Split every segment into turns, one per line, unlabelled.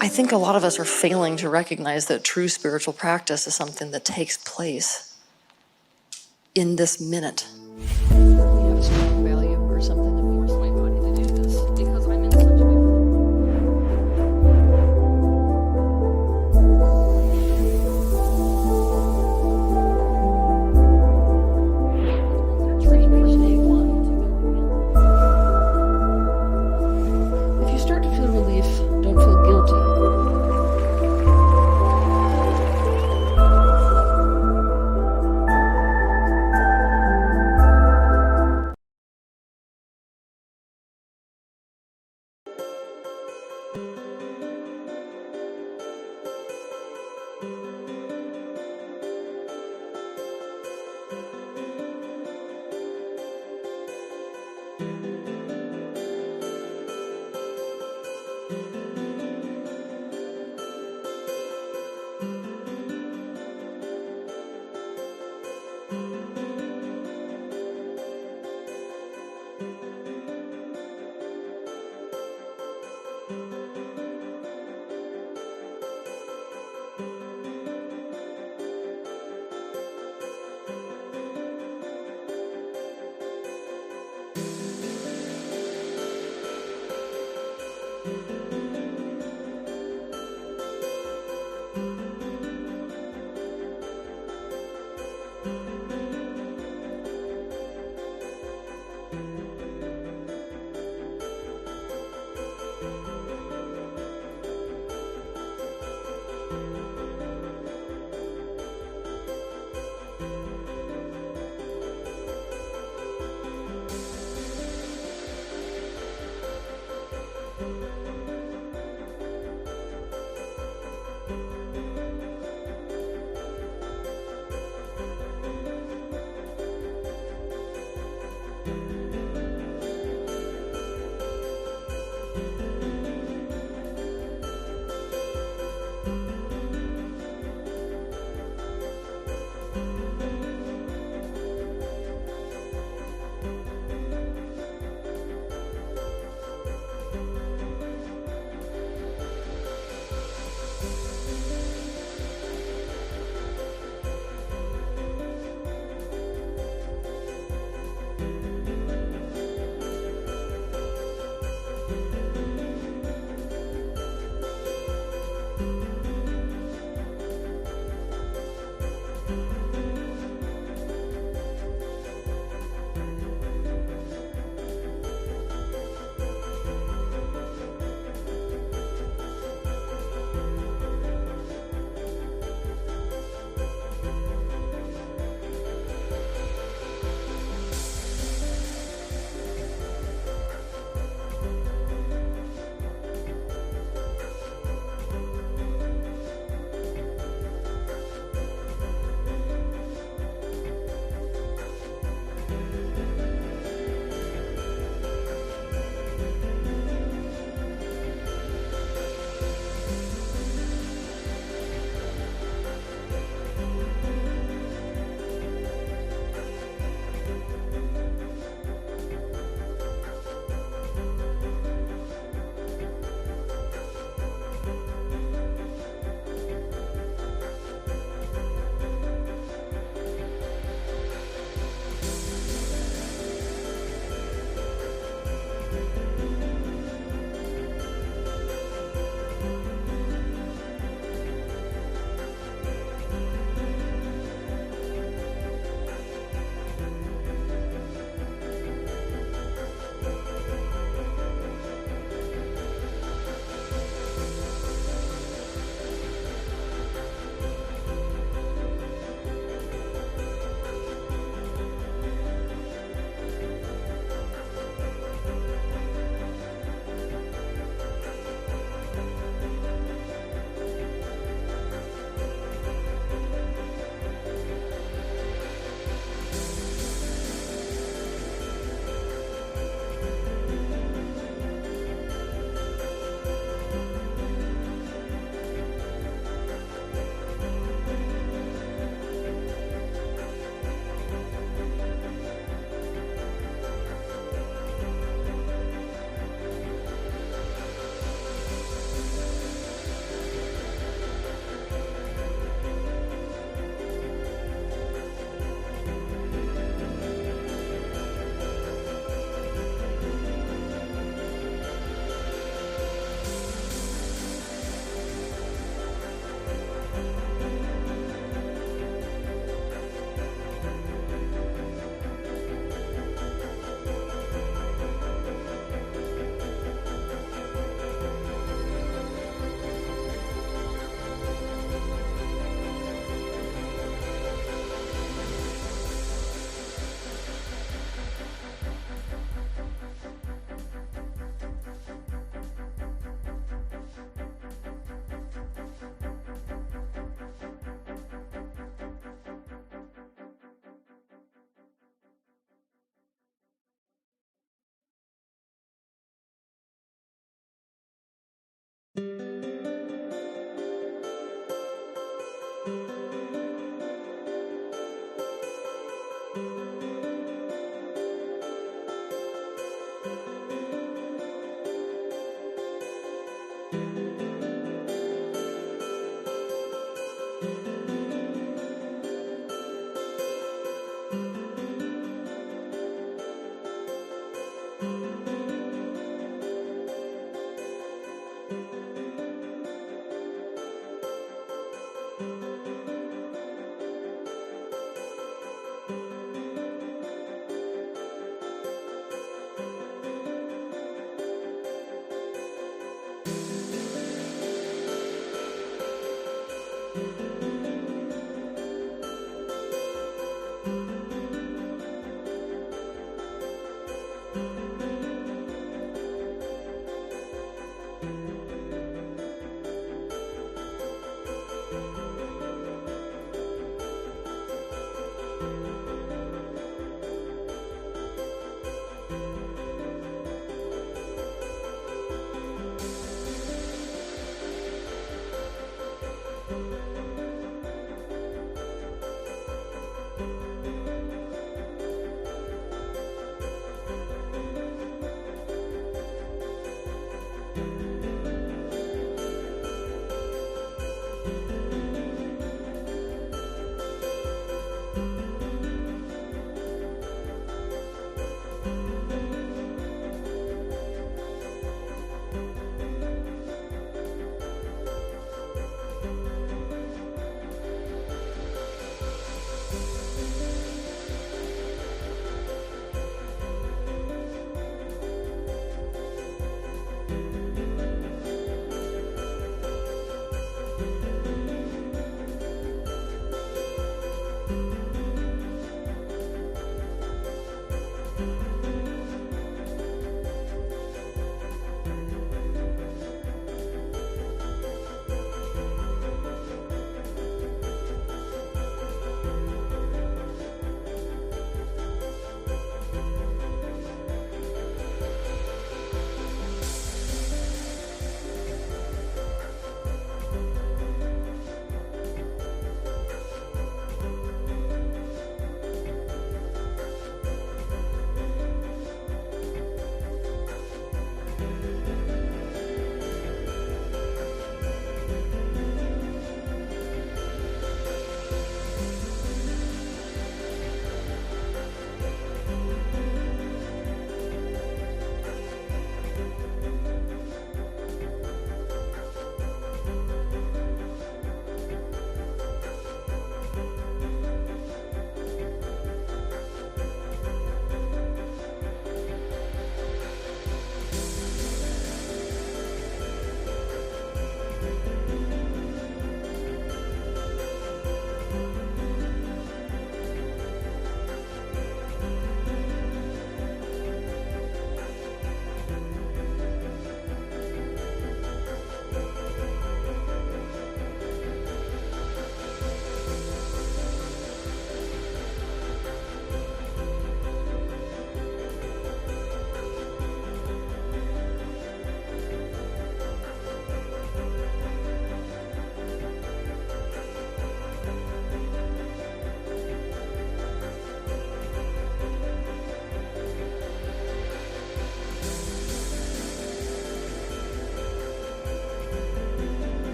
I think a lot of us are failing to recognize that true spiritual practice is something that takes place in this minute. We have a strong value or something that forces my body to do this because I'm in such a If you start to feel relief, don't feel guilty.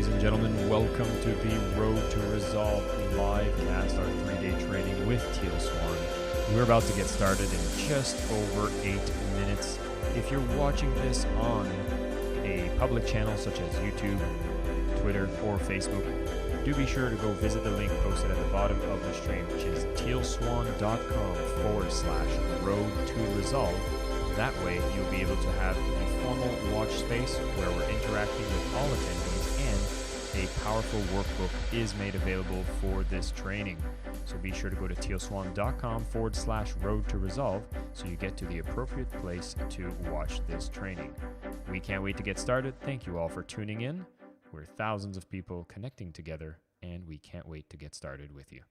Ladies and gentlemen, welcome to the Road to Resolve livecast, our 3-day training with Teal Swan. We're about to get started in just over 8 minutes. If you're watching this on a public channel such as YouTube, Twitter, or Facebook, do be sure to go visit the link posted at the bottom of the stream, which is tealswan.com/road to resolve. That way, you'll be able to have a formal watch space where we're interacting with all attendees, and a powerful workbook is made available for this training. So be sure to go to tealswan.com/road to resolve so you get to the appropriate place to watch this training. We can't wait to get started. Thank you all for tuning in. We're thousands of people connecting together, and we can't wait to get started with you.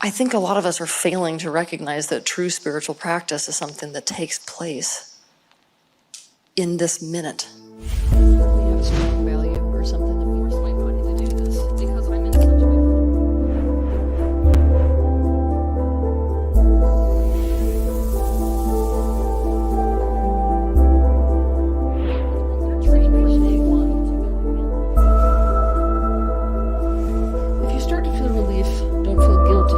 I think a lot of us are failing to recognize that true spiritual practice is something that takes place in this minute. We have a strong value or something that force my body to do this because I'm in such a train for day one. If you start to feel relief, don't feel guilty.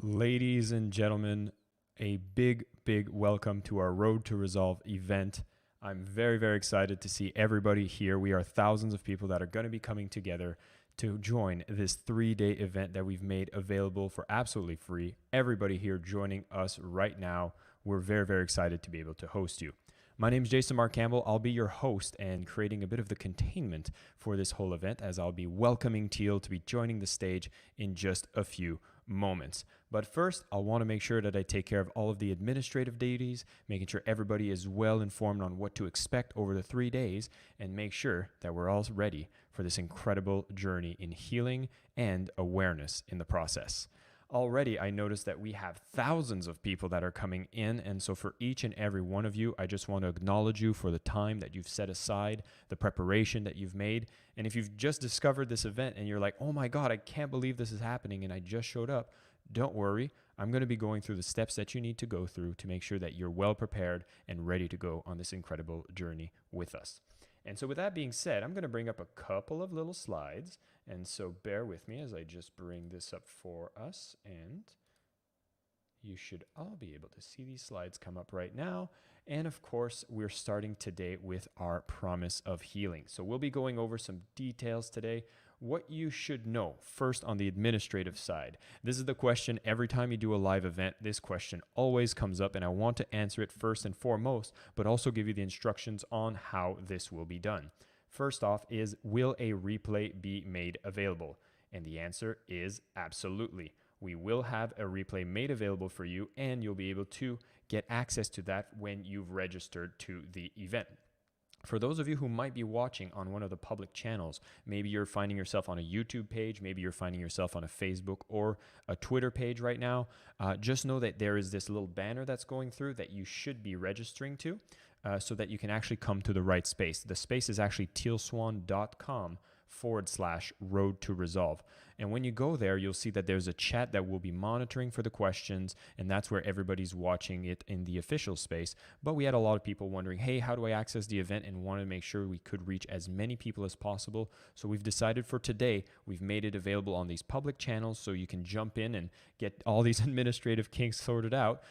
Ladies and gentlemen, a big welcome to our Road to Resolve event. I'm very excited to see everybody here. We are thousands of people that are going to be coming together to join this 3-day event that we've made available for absolutely free. Everybody here joining us right now. We're very excited to be able to host you. My name is Jason Mark Campbell. I'll be your host and creating a bit of the containment for this whole event, as I'll be welcoming Teal to be joining the stage in just a few moments. But first, I'll want to make sure that I take care of all of the administrative duties, making sure everybody is well informed on what to expect over the 3 days, and make sure that we're all ready for this incredible journey in healing and awareness in the process. Already, I noticed that we have thousands of people that are coming in, and so for each and every one of you, I just want to acknowledge you for the time that you've set aside, the preparation that you've made. And if you've just discovered this event and you're like, oh my God, I can't believe this is happening and I just showed up, don't worry. I'm going to be going through the steps that you need to go through to make sure that you're well prepared and ready to go on this incredible journey with us. And so with that being said, I'm going to bring up a couple of little slides. And so bear with me as I just bring this up for us. And you should all be able to see these slides come up right now. And of course, we're starting today with our promise of healing. So we'll be going over some details today. What you should know first on the administrative side. This is the question every time you do a live event. This question always comes up, and I want to answer it first and foremost, but also give you the instructions on how this will be done. First off is, will a replay be made available? And the answer is absolutely. We will have a replay made available for you, and you'll be able to get access to that when you've registered to the event. For those of you who might be watching on one of the public channels, maybe you're finding yourself on a YouTube page, maybe you're finding yourself on a Facebook or a Twitter page right now, just know that there is this little banner that's going through that you should be registering to so that you can actually come to the right space. The space is actually tealswan.com/road to resolve. And when you go there, you'll see that there's a chat that will be monitoring for the questions, and that's where everybody's watching it in the official space. But we had a lot of people wondering, hey, how do I access the event? And wanted to make sure we could reach as many people as possible. So we've decided for today, we've made it available on these public channels so you can jump in and get all these administrative kinks sorted out.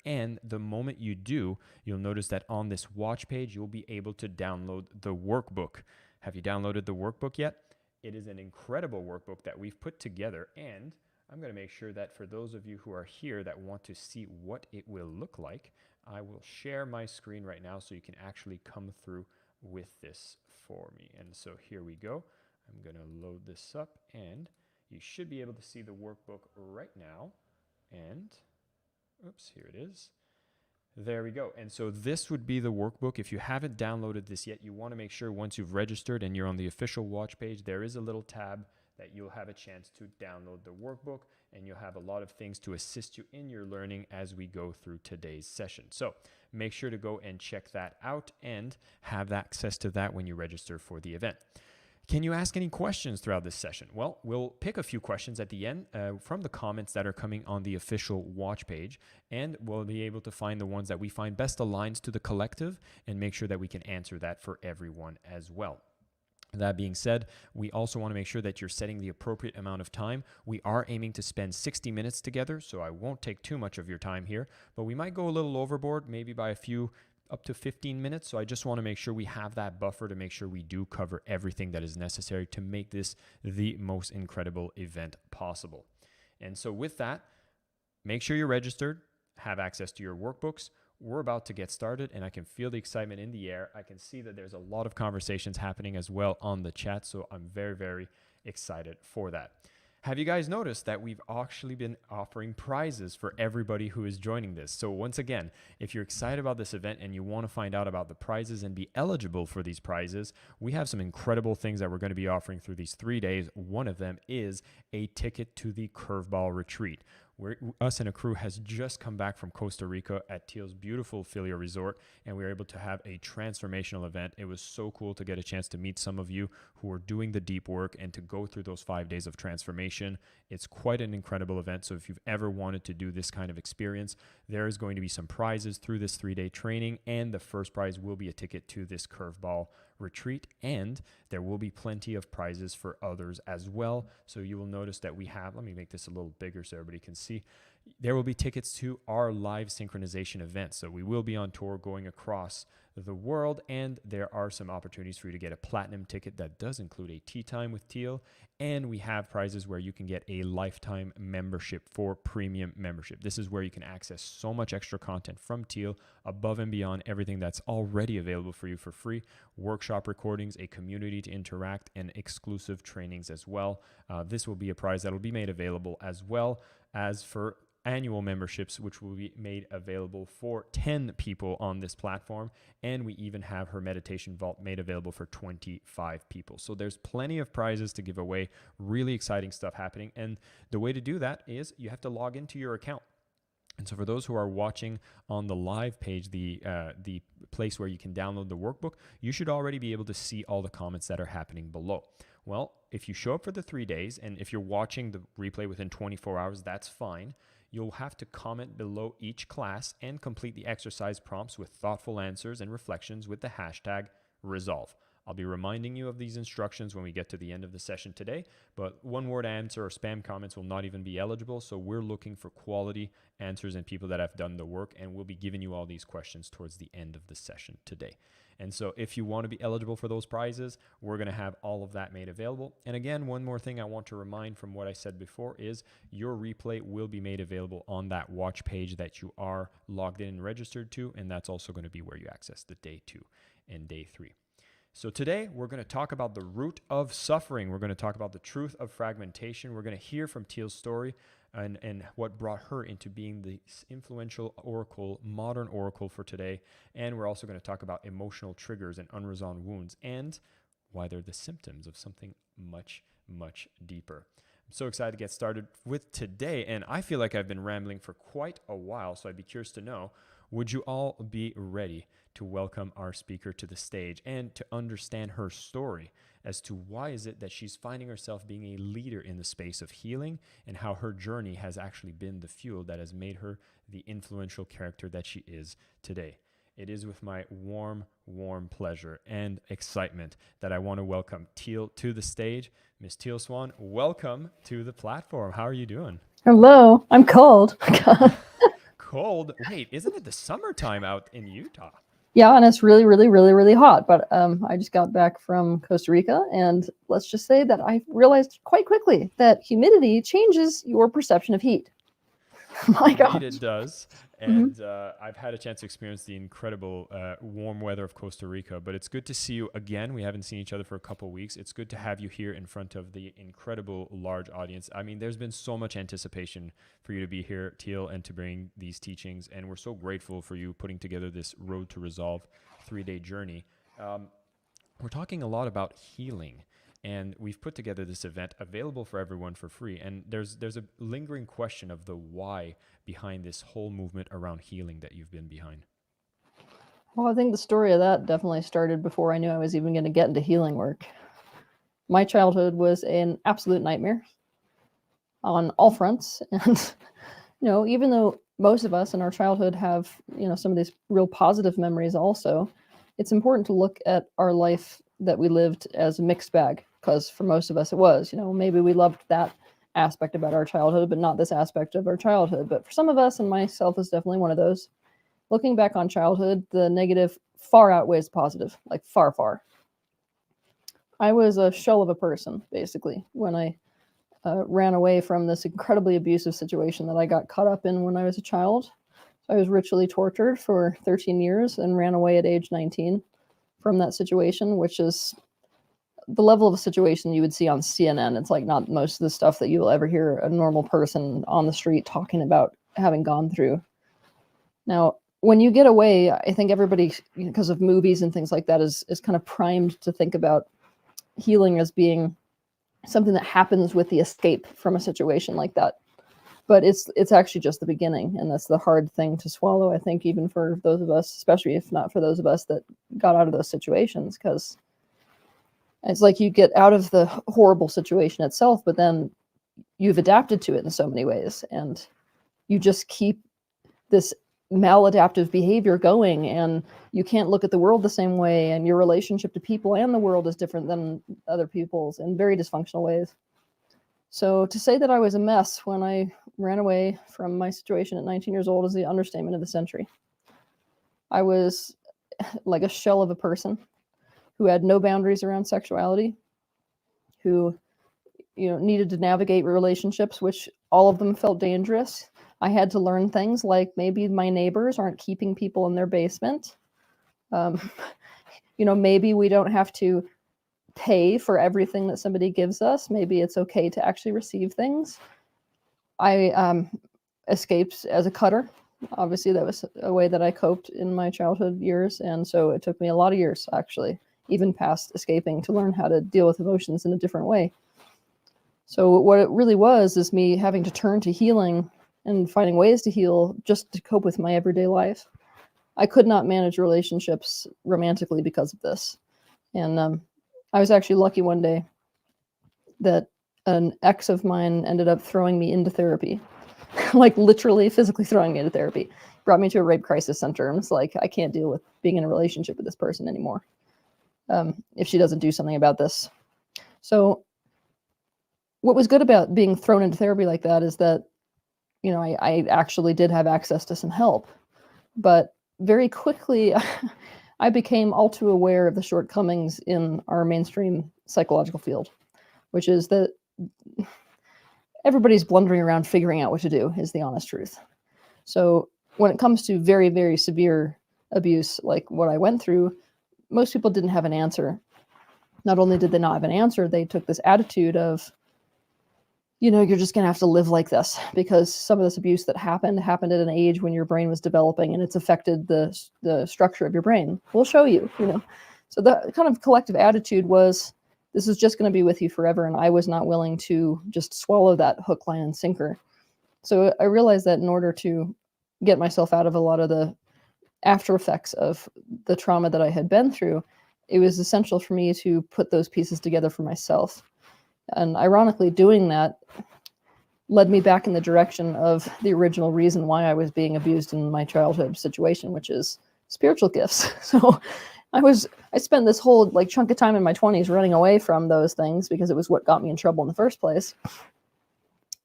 And the moment you do, you'll notice that on this watch page, you'll be able to download the workbook. Have you downloaded the workbook yet? It is an incredible workbook that we've put together, and I'm going to make sure that for those of you who are here that want to see what it will look like, I will share my screen right now so you can actually come through with this for me. And so here we go. I'm going to load this up, and you should be able to see the workbook right now. And oops, here it is. There we go. And so this would be the workbook. If you haven't downloaded this yet, you want to make sure once you've registered and you're on the official watch page, there is a little tab that you'll have a chance to download the workbook, and you'll have a lot of things to assist you in your learning as we go through today's session. So make sure to go and check that out and have access to that when you register for the event. Can you ask any questions throughout this session? Well, we'll pick a few questions at the end from the comments that are coming on the official watch page, and we'll be able to find the ones that we find best aligns to the collective and make sure that we can answer that for everyone as well. That being said, we also want to make sure that you're setting the appropriate amount of time. We are aiming to spend 60 minutes together, so I won't take too much of your time here, but we might go a little overboard, maybe by a few up to 15 minutes. So I just want to make sure we have that buffer to make sure we do cover everything that is necessary to make this the most incredible event possible. And so with that, make sure you're registered, have access to your workbooks. We're about to get started, and I can feel the excitement in the air. I can see that there's a lot of conversations happening as well on the chat, so I'm very, very excited for that. Have you guys noticed that we've actually been offering prizes for everybody who is joining this? So once again, if you're excited about this event and you want to find out about the prizes and be eligible for these prizes, we have some incredible things that we're going to be offering through these 3 days. One of them is a ticket to the Curveball Retreat. Us and a crew has just come back from Costa Rica at Teal's beautiful Filia Resort, and we were able to have a transformational event. It was so cool to get a chance to meet some of you who are doing the deep work and to go through those 5 days of transformation. It's quite an incredible event, so if you've ever wanted to do this kind of experience, there is going to be some prizes through this 3-day training, and the first prize will be a ticket to this Curveball Retreat, and there will be plenty of prizes for others as well. So you will notice that we have, let me make this a little bigger so everybody can see, there will be tickets to our live synchronization event. So we will be on tour going across the world, and there are some opportunities for you to get a platinum ticket that does include a tea time with Teal, and we have prizes where you can get a lifetime membership for premium membership. This is where you can access so much extra content from Teal above and beyond everything that's already available for you for free, workshop recordings, a community to interact, and exclusive trainings as well. This will be a prize that will be made available as well as for annual memberships, which will be made available for 10 people on this platform. And we even have her meditation vault made available for 25 people. So there's plenty of prizes to give away, really exciting stuff happening. And the way to do that is you have to log into your account. And so for those who are watching on the live page, the place where you can download the workbook, you should already be able to see all the comments that are happening below. Well, if you show up for the 3 days, and if you're watching the replay within 24 hours, that's fine. You'll have to comment below each class and complete the exercise prompts with thoughtful answers and reflections with the hashtag resolve. I'll be reminding you of these instructions when we get to the end of the session today, but one-word answer or spam comments will not even be eligible, so we're looking for quality answers and people that have done the work, and we'll be giving you all these questions towards the end of the session today. And so if you want to be eligible for those prizes, we're going to have all of that made available. And again, one more thing I want to remind from what I said before is your replay will be made available on that watch page that you are logged in and registered to, and that's also going to be where you access the day 2 and day 3. So today we're going to talk about the root of suffering. We're going to talk about the truth of fragmentation. We're going to hear from Teal's story and what brought her into being the influential oracle, modern oracle for today. And we're also going to talk about emotional triggers and unresolved wounds and why they're the symptoms of something much, much deeper. I'm so excited to get started with today, and I feel like I've been rambling for quite a while, so I'd be curious to know, would you all be ready to welcome our speaker to the stage and to understand her story as to why is it that she's finding herself being a leader in the space of healing and how her journey has actually been the fuel that has made her the influential character that she is today. It is with my warm, warm pleasure and excitement that I want to welcome Teal to the stage. Miss Teal Swan, welcome to the platform. How are you doing?
Hello, I'm cold.
Cold? Wait, isn't it the summertime out in Utah?
Yeah, and it's really, really, really, really hot. But I just got back from Costa Rica, and let's just say that I realized quite quickly that humidity changes your perception of heat. My God.
Indeed it does. And I've had a chance to experience the incredible warm weather of Costa Rica, but it's good to see you again. We haven't seen each other for a couple of weeks. It's good to have you here in front of the incredible large audience. I mean, there's been so much anticipation for you to be here, Teal, and to bring these teachings. And we're so grateful for you putting together this Road to Resolve 3-day journey. We're talking a lot about healing And we've put together this event available for everyone for free. And there's a lingering question of the why behind this whole movement around healing that you've been behind.
Well, I think the story of that definitely started before I knew I was even going to get into healing work. My childhood was an absolute nightmare on all fronts. And, even though most of us in our childhood have, some of these real positive memories also, it's important to look at our life that we lived as a mixed bag, because for most of us it was, maybe we loved that aspect about our childhood, but not this aspect of our childhood. But for some of us, and myself is definitely one of those, looking back on childhood, the negative far outweighs the positive, like far, far. I was a shell of a person, basically, when I ran away from this incredibly abusive situation that I got caught up in when I was a child. I was ritually tortured for 13 years and ran away at age 19 from that situation, which is the level of a situation you would see on CNN. It's like not most of the stuff that you will ever hear a normal person on the street talking about having gone through. Now, when you get away, I think everybody, because of movies and things like that, is kind of primed to think about healing as being something that happens with the escape from a situation like that. But it's actually just the beginning, and that's the hard thing to swallow, I think, even for those of us, especially if not for those of us that got out of those situations, because it's like you get out of the horrible situation itself, but then you've adapted to it in so many ways, and you just keep this maladaptive behavior going, and you can't look at the world the same way, and your relationship to people and the world is different than other people's in very dysfunctional ways. So to say that I was a mess when I ran away from my situation at 19 years old is the understatement of the century. I was like a shell of a person who had no boundaries around sexuality, who needed to navigate relationships, which all of them felt dangerous. I had to learn things like maybe my neighbors aren't keeping people in their basement. Maybe we don't have to pay for everything that somebody gives us. Maybe it's okay to actually receive things. I escaped as a cutter. Obviously, that was a way that I coped in my childhood years. And so it took me a lot of years, actually, even past escaping, to learn how to deal with emotions in a different way. So what it really was is me having to turn to healing and finding ways to heal just to cope with my everyday life. I could not manage relationships romantically because of this. And I was actually lucky one day that an ex of mine ended up throwing me into therapy, like literally physically throwing me into therapy. Brought me to a rape crisis center, and it's like, I can't deal with being in a relationship with this person anymore if she doesn't do something about this. So what was good about being thrown into therapy like that is that, I actually did have access to some help. But very quickly, I became all too aware of the shortcomings in our mainstream psychological field, which is that everybody's blundering around figuring out what to do, is the honest truth. So when it comes to very, very severe abuse, like what I went through, most people didn't have an answer. Not only did they not have an answer, they took this attitude of, you're just going to have to live like this, because some of this abuse that happened at an age when your brain was developing, and it's affected the structure of your brain. We'll show you, So the kind of collective attitude was, this is just going to be with you forever. And I was not willing to just swallow that hook, line, and sinker. So I realized that in order to get myself out of a lot of the after effects of the trauma that I had been through, it was essential for me to put those pieces together for myself. And ironically, doing that led me back in the direction of the original reason why I was being abused in my childhood situation, which is spiritual gifts. So I spent this whole chunk of time in my 20s running away from those things because it was what got me in trouble in the first place,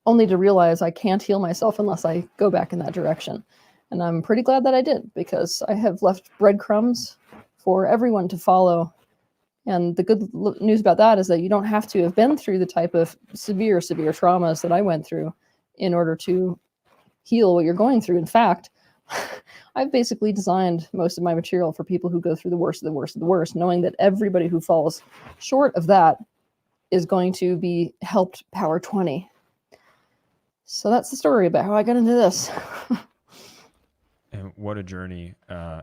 only to realize I can't heal myself unless I go back in that direction. And I'm pretty glad that I did, because I have left breadcrumbs for everyone to follow. And the good news about that is that you don't have to have been through the type of severe traumas that I went through in order to heal what you're going through. In fact, I've basically designed most of my material for people who go through the worst of the worst of the worst, knowing that everybody who falls short of that is going to be helped power 20. So that's the story about how I got into this.
And what a journey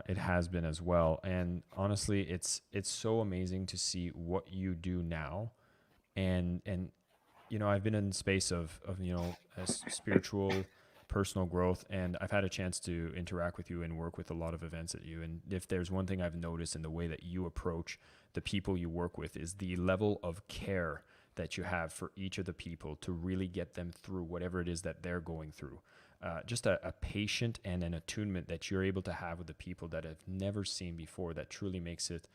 it has been as well. And honestly, it's so amazing to see what you do now And I've been in the space of spiritual personal growth, and I've had a chance to interact with you and work with a lot of events at you. And if there's one thing I've noticed in the way that you approach the people you work with, is the level of care that you have for each of the people to really get them through whatever it is that they're going through. Just a patient and an attunement that you're able to have with the people that have never seen before, that truly makes it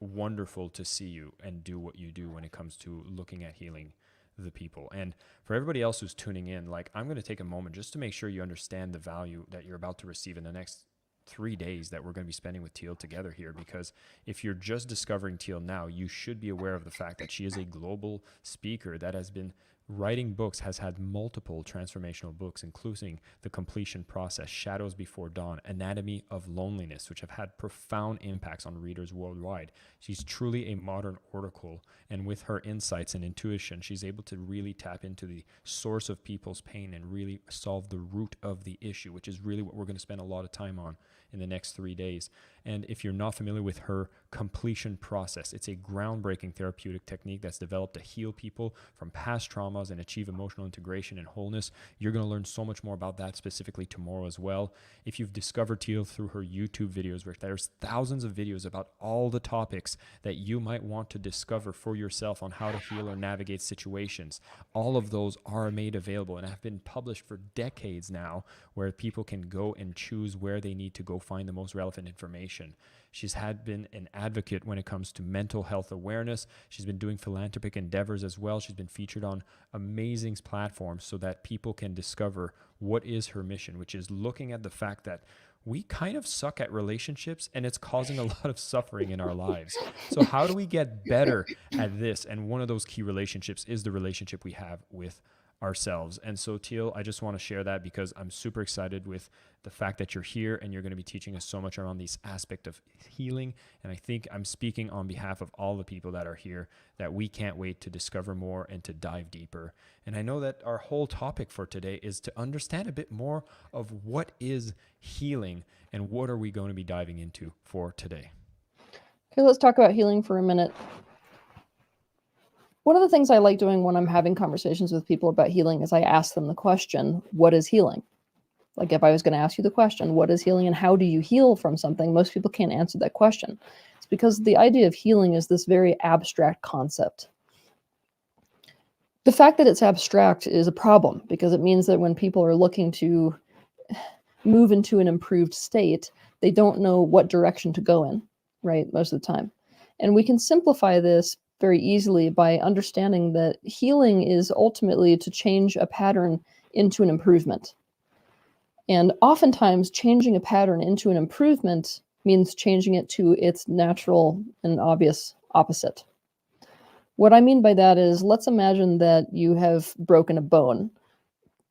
wonderful to see you and do what you do when it comes to looking at healing the people. And for everybody else who's tuning in, like, I'm going to take a moment just to make sure you understand the value that you're about to receive in the next 3 days that we're going to be spending with Teal together here. Because if you're just discovering Teal now, you should be aware of the fact that she is a global speaker that has been writing books, has had multiple transformational books, including The Completion Process, Shadows Before Dawn, Anatomy of Loneliness, which have had profound impacts on readers worldwide. She's truly a modern oracle, and with her insights and intuition, she's able to really tap into the source of people's pain and really solve the root of the issue, which is really what we're going to spend a lot of time on in the next 3 days. And if you're not familiar with her Completion Process, it's a groundbreaking therapeutic technique that's developed to heal people from past traumas and achieve emotional integration and wholeness. You're going to learn so much more about that specifically tomorrow as well. If you've discovered Teal through her YouTube videos, where there's thousands of videos about all the topics that you might want to discover for yourself on how to heal or navigate situations, all of those are made available and have been published for decades now, where people can go and choose where they need to go find the most relevant information. She's been an advocate when it comes to mental health awareness. She's been doing philanthropic endeavors as well. She's been featured on amazing platforms so that people can discover what is her mission, which is looking at the fact that we kind of suck at relationships and it's causing a lot of suffering in our lives. So how do we get better at this? And one of those key relationships is the relationship we have with ourselves. And so, Teal, I just want to share that because I'm super excited with the fact that you're here and you're going to be teaching us so much around this aspect of healing. And I think I'm speaking on behalf of all the people that are here, that we can't wait to discover more and to dive deeper. And I know that our whole topic for today is to understand a bit more of what is healing and what are we going to be diving into for today.
Okay, let's talk about healing for a minute. One of the things I like doing when I'm having conversations with people about healing is I ask them the question, what is healing? Like if I was going to ask you the question, what is healing and how do you heal from something? Most people can't answer that question. It's because the idea of healing is this very abstract concept. The fact that it's abstract is a problem because it means that when people are looking to move into an improved state, they don't know what direction to go in, right? Most of the time. And we can simplify this very easily by understanding that healing is ultimately to change a pattern into an improvement. And oftentimes changing a pattern into an improvement means changing it to its natural and obvious opposite. What I mean by that is, let's imagine that you have broken a bone.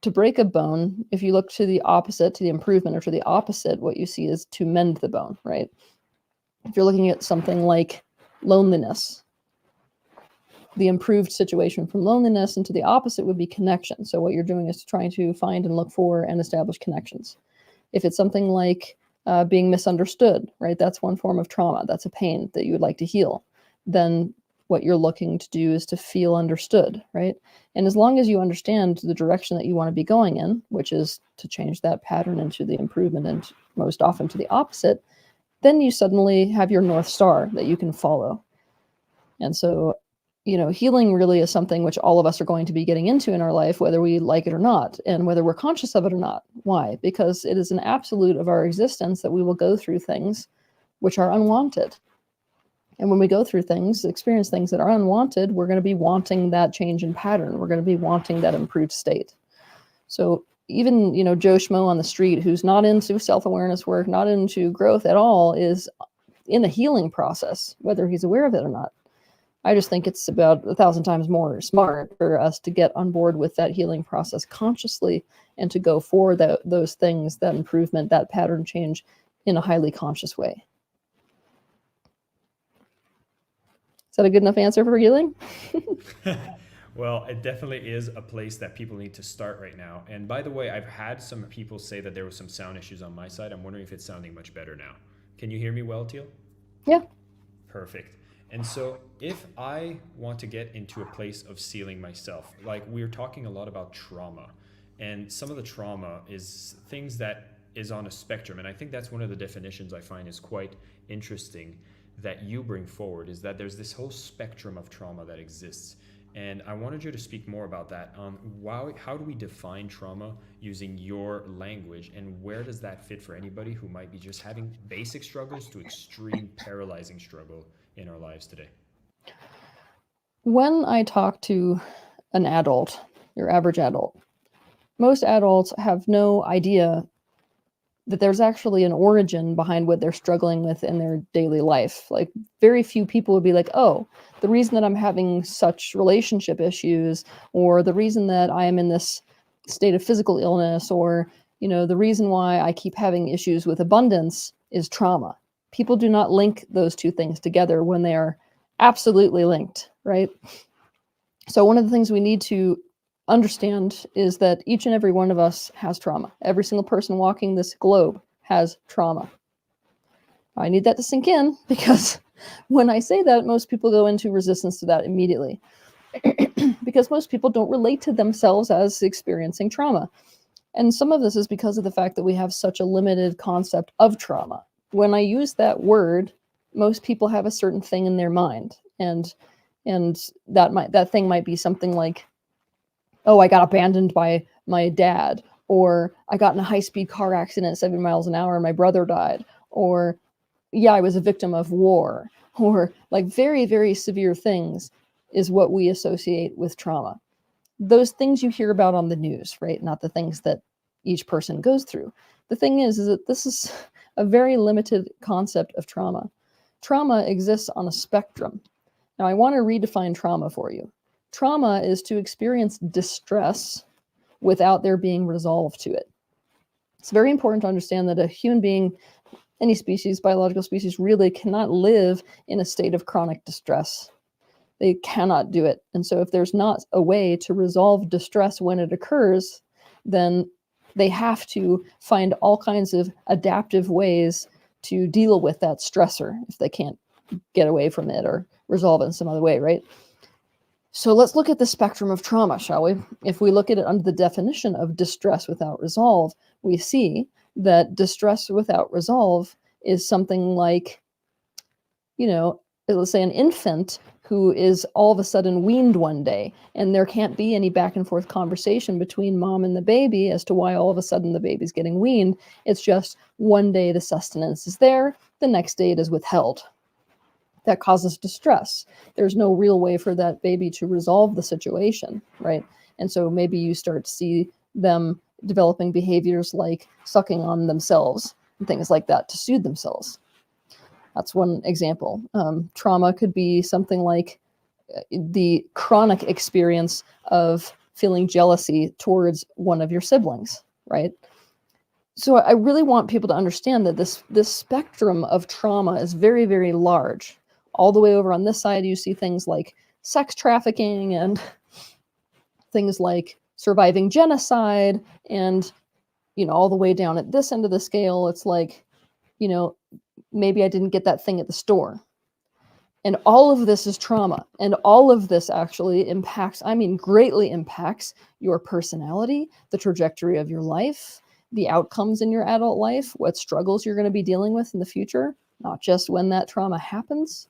To break a bone, if you look to the opposite, to the improvement, or to the opposite, what you see is to mend the bone, right? If you're looking at something like loneliness, the improved situation from loneliness into the opposite would be connection. So what you're doing is trying to find and look for and establish connections. If it's something like being misunderstood, right? That's one form of trauma. That's a pain that you would like to heal. Then what you're looking to do is to feel understood, right? And as long as you understand the direction that you want to be going in, which is to change that pattern into the improvement and most often to the opposite, then you suddenly have your North Star that you can follow. And so, healing really is something which all of us are going to be getting into in our life, whether we like it or not, and whether we're conscious of it or not. Why? Because it is an absolute of our existence that we will go through things which are unwanted. And when we go through things, experience things that are unwanted, we're going to be wanting that change in pattern. We're going to be wanting that improved state. So even, Joe Schmo on the street who's not into self-awareness work, not into growth at all, is in a healing process, whether he's aware of it or not. I just think it's about 1,000 times more smart for us to get on board with that healing process consciously and to go for those things, that improvement, that pattern change in a highly conscious way. Is that a good enough answer for healing?
Well, it definitely is a place that people need to start right now. And by the way, I've had some people say that there were some sound issues on my side. I'm wondering if it's sounding much better now. Can you hear me well, Teal?
Yeah.
Perfect. And so if I want to get into a place of sealing myself, like we're talking a lot about trauma, and some of the trauma is things that is on a spectrum. And I think that's one of the definitions I find is quite interesting that you bring forward, is that there's this whole spectrum of trauma that exists. And I wanted you to speak more about that. How do we define trauma using your language, and where does that fit for anybody who might be just having basic struggles to extreme paralyzing struggle in our lives today?
When I talk to an adult, your average adult, most adults have no idea that there's actually an origin behind what they're struggling with in their daily life. Like, very few people would be like, oh, the reason that I'm having such relationship issues, or the reason that I am in this state of physical illness, or, the reason why I keep having issues with abundance is trauma. People do not link those two things together when they are absolutely linked, right? So one of the things we need to understand is that each and every one of us has trauma. Every single person walking this globe has trauma. I need that to sink in, because when I say that, most people go into resistance to that immediately. Because most people don't relate to themselves as experiencing trauma. And some of this is because of the fact that we have such a limited concept of trauma. When I use that word, most people have a certain thing in their mind. And that thing might be something like, oh, I got abandoned by my dad, or I got in a high-speed car accident at 70 miles an hour and my brother died, or yeah, I was a victim of war, or like very, very severe things is what we associate with trauma. Those things you hear about on the news, right? Not the things that each person goes through. The thing is that this is a very limited concept of trauma. Trauma exists on a spectrum. Now, I want to redefine trauma for you. Trauma is to experience distress without there being resolve to it. It's very important to understand that a human being, any species, biological species, really cannot live in a state of chronic distress. They cannot do it. And so if there's not a way to resolve distress when it occurs, then they have to find all kinds of adaptive ways to deal with that stressor if they can't get away from it or resolve it in some other way, right? So let's look at the spectrum of trauma, shall we? If we look at it under the definition of distress without resolve, we see that distress without resolve is something like, let's say an infant who is all of a sudden weaned one day, and there can't be any back and forth conversation between mom and the baby as to why all of a sudden the baby's getting weaned. It's just one day the sustenance is there, the next day it is withheld. That causes distress. There's no real way for that baby to resolve the situation, right? And so maybe you start to see them developing behaviors like sucking on themselves and things like that to soothe themselves. That's one example. Trauma could be something like the chronic experience of feeling jealousy towards one of your siblings, right? So I really want people to understand that this spectrum of trauma is very, very large. All the way over on this side, you see things like sex trafficking and things like surviving genocide. And, all the way down at this end of the scale, it's like, maybe I didn't get that thing at the store. And all of this is trauma. And all of this actually greatly impacts your personality, the trajectory of your life, the outcomes in your adult life, what struggles you're going to be dealing with in the future, not just when that trauma happens.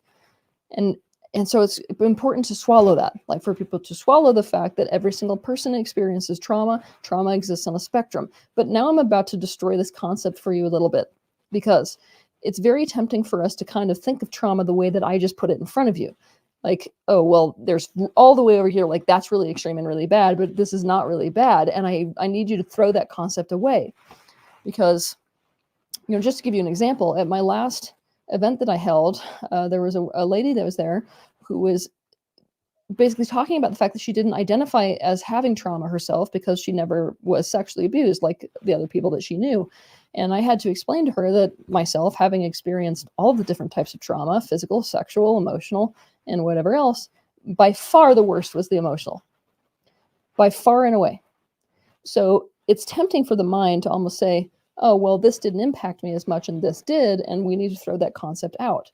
And so it's important to swallow that, like for people to swallow the fact that every single person experiences trauma. Trauma exists on a spectrum. But now I'm about to destroy this concept for you a little bit, because it's very tempting for us to kind of think of trauma the way that I just put it in front of you. Like, oh, well, there's all the way over here, like that's really extreme and really bad, but this is not really bad. And I need you to throw that concept away, because, just to give you an example, at my last event that I held, there was a lady that was there who was basically talking about the fact that she didn't identify as having trauma herself because she never was sexually abused like the other people that she knew. And I had to explain to her that myself, having experienced all the different types of trauma, physical, sexual, emotional, and whatever else, by far the worst was the emotional. By far and away. So it's tempting for the mind to almost say, oh, well, this didn't impact me as much and this did, and we need to throw that concept out.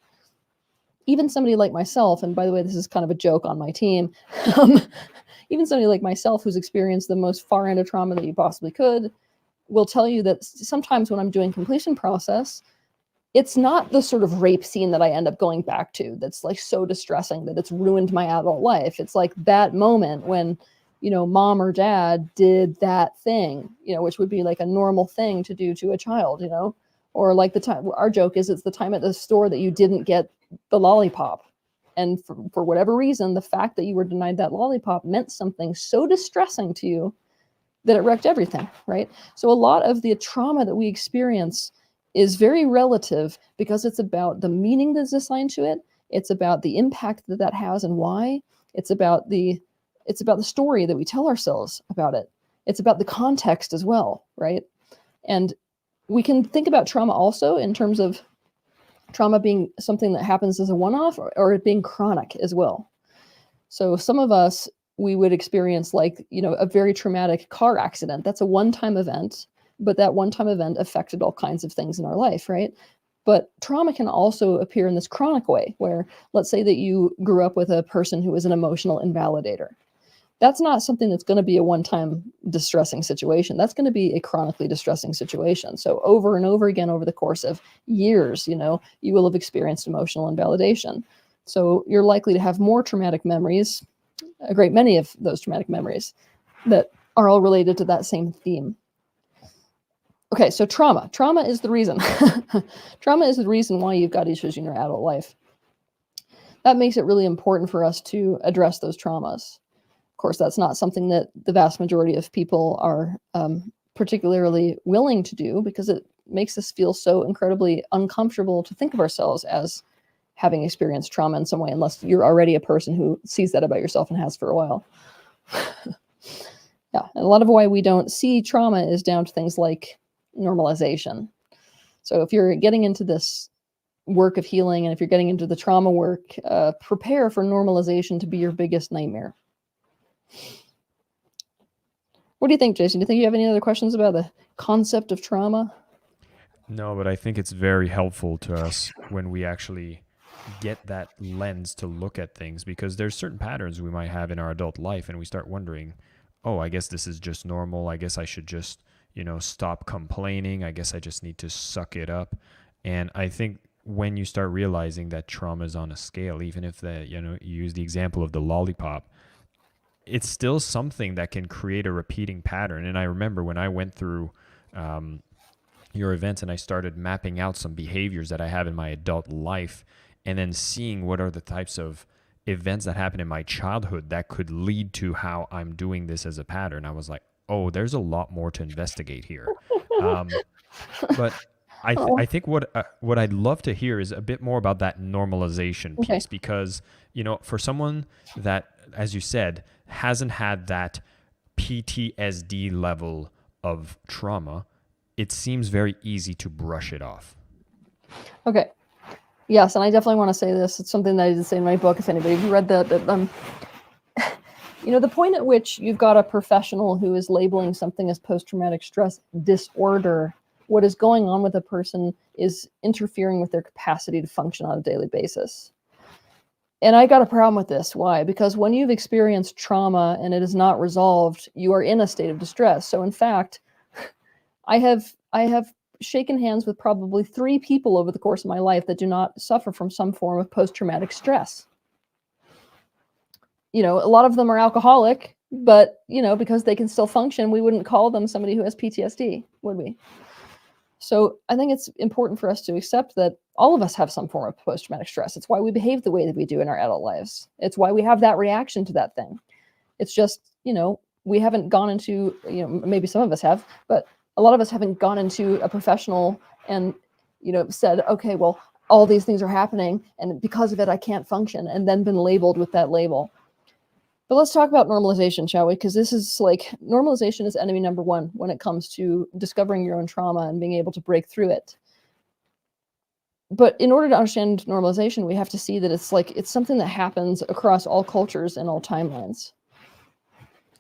even somebody like myself, and by the way, this is kind of a joke on my team, um, even somebody like myself who's experienced the most far end of trauma that you possibly could will tell you that sometimes when I'm doing completion process, it's not the sort of rape scene that I end up going back to that's like so distressing that it's ruined my adult life. It's like that moment when, mom or dad did that thing, which would be like a normal thing to do to a child, or like the time, our joke is it's the time at the store that you didn't get the lollipop. And for whatever reason, the fact that you were denied that lollipop meant something so distressing to you that it wrecked everything, right? So a lot of the trauma that we experience is very relative because it's about the meaning that's assigned to it. It's about the impact that that has and why. It's about the story that we tell ourselves about it. It's about the context as well, right? And we can think about trauma also in terms of trauma being something that happens as a one-off or it being chronic as well. So some of us, we would experience like, a very traumatic car accident. That's a one-time event, but that one-time event affected all kinds of things in our life, right? But trauma can also appear in this chronic way where, let's say that you grew up with a person who is an emotional invalidator. That's not something that's going to be a one-time distressing situation. That's going to be a chronically distressing situation. So over and over again, over the course of years, you will have experienced emotional invalidation. So you're likely to have more traumatic memories, a great many of those traumatic memories that are all related to that same theme. Okay, so trauma. Trauma is the reason. Trauma is the reason why you've got issues in your adult life. That makes it really important for us to address those traumas. Of course, that's not something that the vast majority of people are particularly willing to do because it makes us feel so incredibly uncomfortable to think of ourselves as having experienced trauma in some way, unless you're already a person who sees that about yourself and has for a while. Yeah, and a lot of why we don't see trauma is down to things like normalization. So if you're getting into this work of healing and if you're getting into the trauma work, prepare for normalization to be your biggest nightmare. What do you think, Jason? Do you think you have any other questions about the concept of trauma?
No, but I think it's very helpful to us when we actually get that lens to look at things, because there's certain patterns we might have in our adult life and we start wondering, oh, I guess this is just normal. I guess I should just, stop complaining. I guess I just need to suck it up. And I think when you start realizing that trauma is on a scale, even if you use the example of the lollipop, it's still something that can create a repeating pattern. And I remember when I went through your events and I started mapping out some behaviors that I have in my adult life and then seeing what are the types of events that happen in my childhood that could lead to how I'm doing this as a pattern, I was like, oh, there's a lot more to investigate here. But I think what I'd love to hear is a bit more about that normalization piece, because, for someone that, as you said, hasn't had that PTSD level of trauma, it seems very easy to brush it off.
Okay. Yes, and I definitely want to say this. It's something that I did say in my book. If anybody read that the point at which you've got a professional who is labeling something as post-traumatic stress disorder, what is going on with a person is interfering with their capacity to function on a daily basis. And I got a problem with this. Why? Because when you've experienced trauma and it is not resolved, you are in a state of distress. So in fact, I have shaken hands with probably 3 people over the course of my life that do not suffer from some form of post-traumatic stress. A lot of them are alcoholic, but, because they can still function, we wouldn't call them somebody who has PTSD, would we? So I think it's important for us to accept that all of us have some form of post-traumatic stress. It's why we behave the way that we do in our adult lives. It's why we have that reaction to that thing. It's just, we haven't gone into, maybe some of us have, but a lot of us haven't gone into a professional and, said, okay, well, all these things are happening and because of it, I can't function, and then been labeled with that label. But let's talk about normalization, shall we? Because this is like, normalization is enemy number 1 when it comes to discovering your own trauma and being able to break through it. But in order to understand normalization, we have to see that it's something that happens across all cultures and all timelines.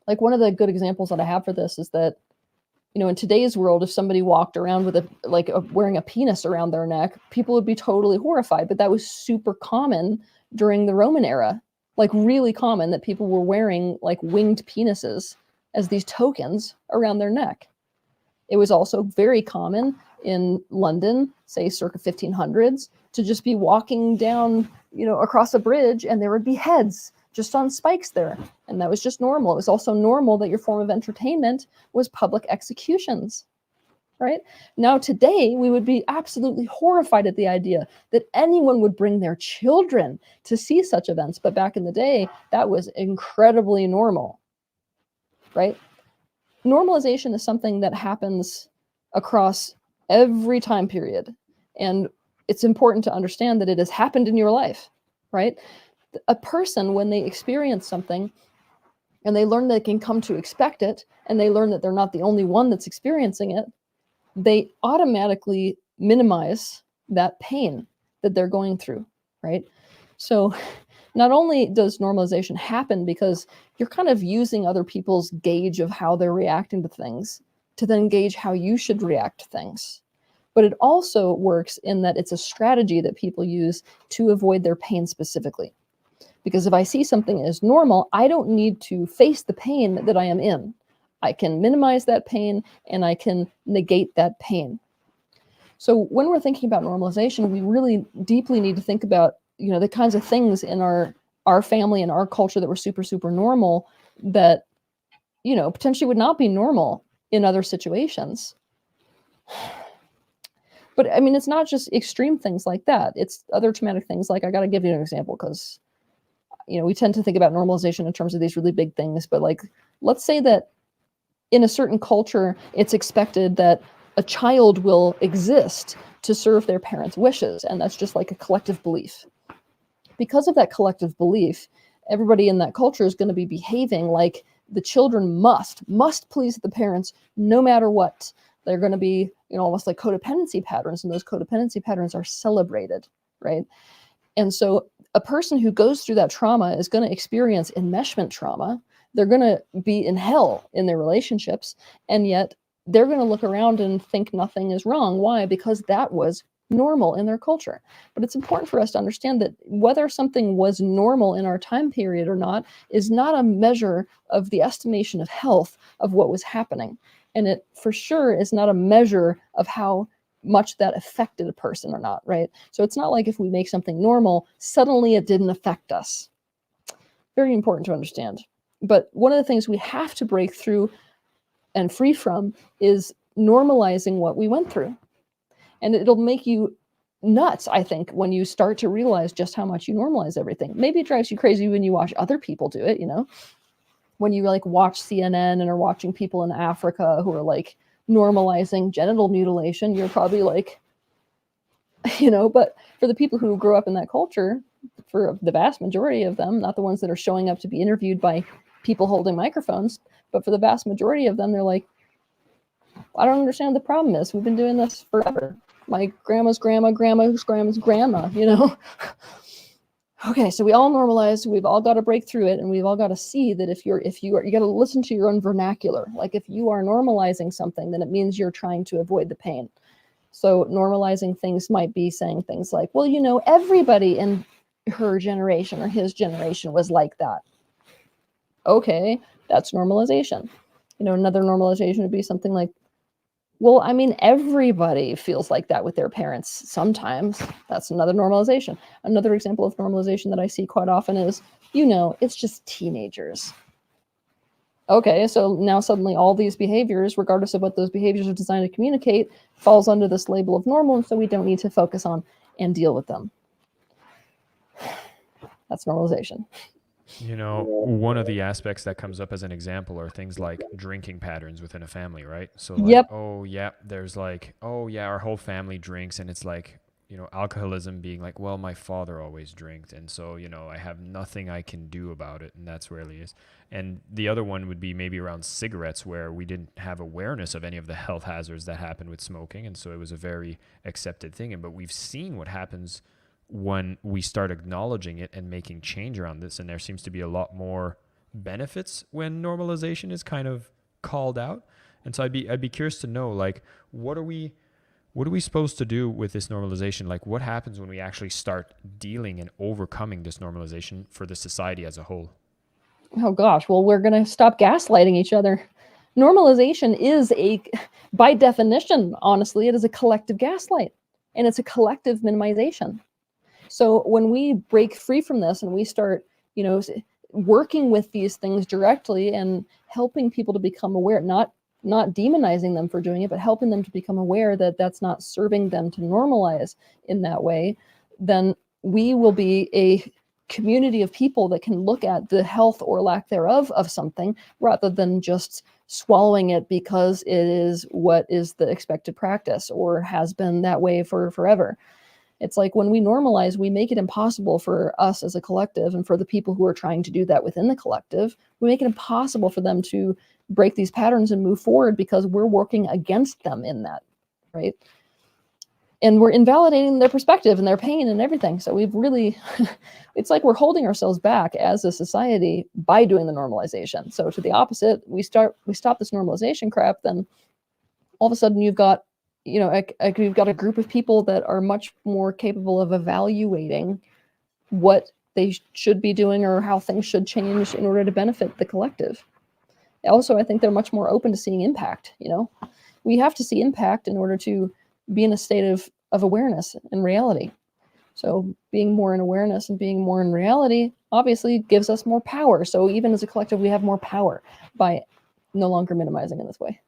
Like one of the good examples that I have for this is that, in today's world, if somebody walked around with wearing a penis around their neck, people would be totally horrified. But that was super common during the Roman era, like really common, that people were wearing like winged penises as these tokens around their neck. It was also very common in London, say circa 1500s, to just be walking down, across a bridge, and there would be heads just on spikes there. And that was just normal. It was also normal that your form of entertainment was public executions, right? Now, today, we would be absolutely horrified at the idea that anyone would bring their children to see such events. But back in the day, that was incredibly normal, right? Normalization is something that happens across every time period. And it's important to understand that it has happened in your life, right? A person, when they experience something and they learn they can come to expect it, and they learn that they're not the only one that's experiencing it, they automatically minimize that pain that they're going through, right? So not only does normalization happen because you're kind of using other people's gauge of how they're reacting to things to then gauge how you should react to things, but it also works in that it's a strategy that people use to avoid their pain specifically. Because if I see something as normal, I don't need to face the pain that I am in. I can minimize that pain and I can negate that pain. So when we're thinking about normalization, we really deeply need to think about, the kinds of things in our family and our culture that were super, super normal that, potentially would not be normal in other situations. But I mean, it's not just extreme things like that. It's other traumatic things. Like, I got to give you an example because, we tend to think about normalization in terms of these really big things. But like, let's say that in a certain culture, it's expected that a child will exist to serve their parents' wishes. And that's just like a collective belief. Because of that collective belief, everybody in that culture is going to be behaving like the children must please the parents no matter what. They're going to be, almost like codependency patterns, and those codependency patterns are celebrated, right? And so a person who goes through that trauma is going to experience enmeshment trauma. They're going to be in hell in their relationships, and yet they're going to look around and think nothing is wrong. Why? Because that was normal in their culture. But it's important for us to understand that whether something was normal in our time period or not is not a measure of the estimation of health of what was happening. And it for sure is not a measure of how much that affected a person or not, right? So it's not like if we make something normal, suddenly it didn't affect us. Very important to understand. But one of the things we have to break through and free from is normalizing what we went through. And it'll make you nuts, I think, when you start to realize just how much you normalize everything. Maybe it drives you crazy when you watch other people do it, when you like watch CNN and are watching people in Africa who are like normalizing genital mutilation, you're probably like, but for the people who grew up in that culture, for the vast majority of them, not the ones that are showing up to be interviewed by people holding microphones, but for the vast majority of them, they're like, I don't understand what the problem is. We've been doing this forever. My grandma's grandma, grandma's grandma's grandma, Okay, so we all normalize. We've all got to break through it, and we've all got to see that you got to listen to your own vernacular. Like, if you are normalizing something, then it means you're trying to avoid the pain. So normalizing things might be saying things like, well, everybody in her generation or his generation was like that. Okay, that's normalization. Another normalization would be something like, well, I mean, everybody feels like that with their parents sometimes. That's another normalization. Another example of normalization that I see quite often is, it's just teenagers. Okay, so now suddenly all these behaviors, regardless of what those behaviors are designed to communicate, falls under this label of normal, and so we don't need to focus on and deal with them. That's normalization.
One of the aspects that comes up as an example are things like drinking patterns within a family, right? So like,
Yep.
there's like, our whole family drinks, and it's like, alcoholism being like, well, my father always drank, and so, I have nothing I can do about it, and that's where it is. And the other one would be maybe around cigarettes, where we didn't have awareness of any of the health hazards that happen with smoking, and so it was a very accepted thing. But we've seen what happens when we start acknowledging it and making change around this, and there seems to be a lot more benefits when normalization is kind of called out. And so I'd be curious to know, like, what are we supposed to do with this normalization? Like, what happens when we actually start dealing and overcoming this normalization for the society as a whole?
Oh gosh, well, we're going to stop gaslighting each other. Normalization is by definition, honestly, it is a collective gaslight, and it's a collective minimization. So when we break free from this and we start, working with these things directly and helping people to become aware, not demonizing them for doing it, but helping them to become aware that that's not serving them to normalize in that way, then we will be a community of people that can look at the health or lack thereof of something rather than just swallowing it because it is what is the expected practice or has been that way for forever. It's like when we normalize, we make it impossible for us as a collective and for the people who are trying to do that within the collective, we make it impossible for them to break these patterns and move forward because we're working against them in that, right? And we're invalidating their perspective and their pain and everything. So we've really, it's like we're holding ourselves back as a society by doing the normalization. So to the opposite, we stop this normalization crap, then all of a sudden you've got, you've got a group of people that are much more capable of evaluating what they should be doing or how things should change in order to benefit the collective. Also, I think they're much more open to seeing impact. We have to see impact in order to be in a state of awareness and reality. So being more in awareness and being more in reality obviously gives us more power. So even as a collective, we have more power by no longer minimizing in this way.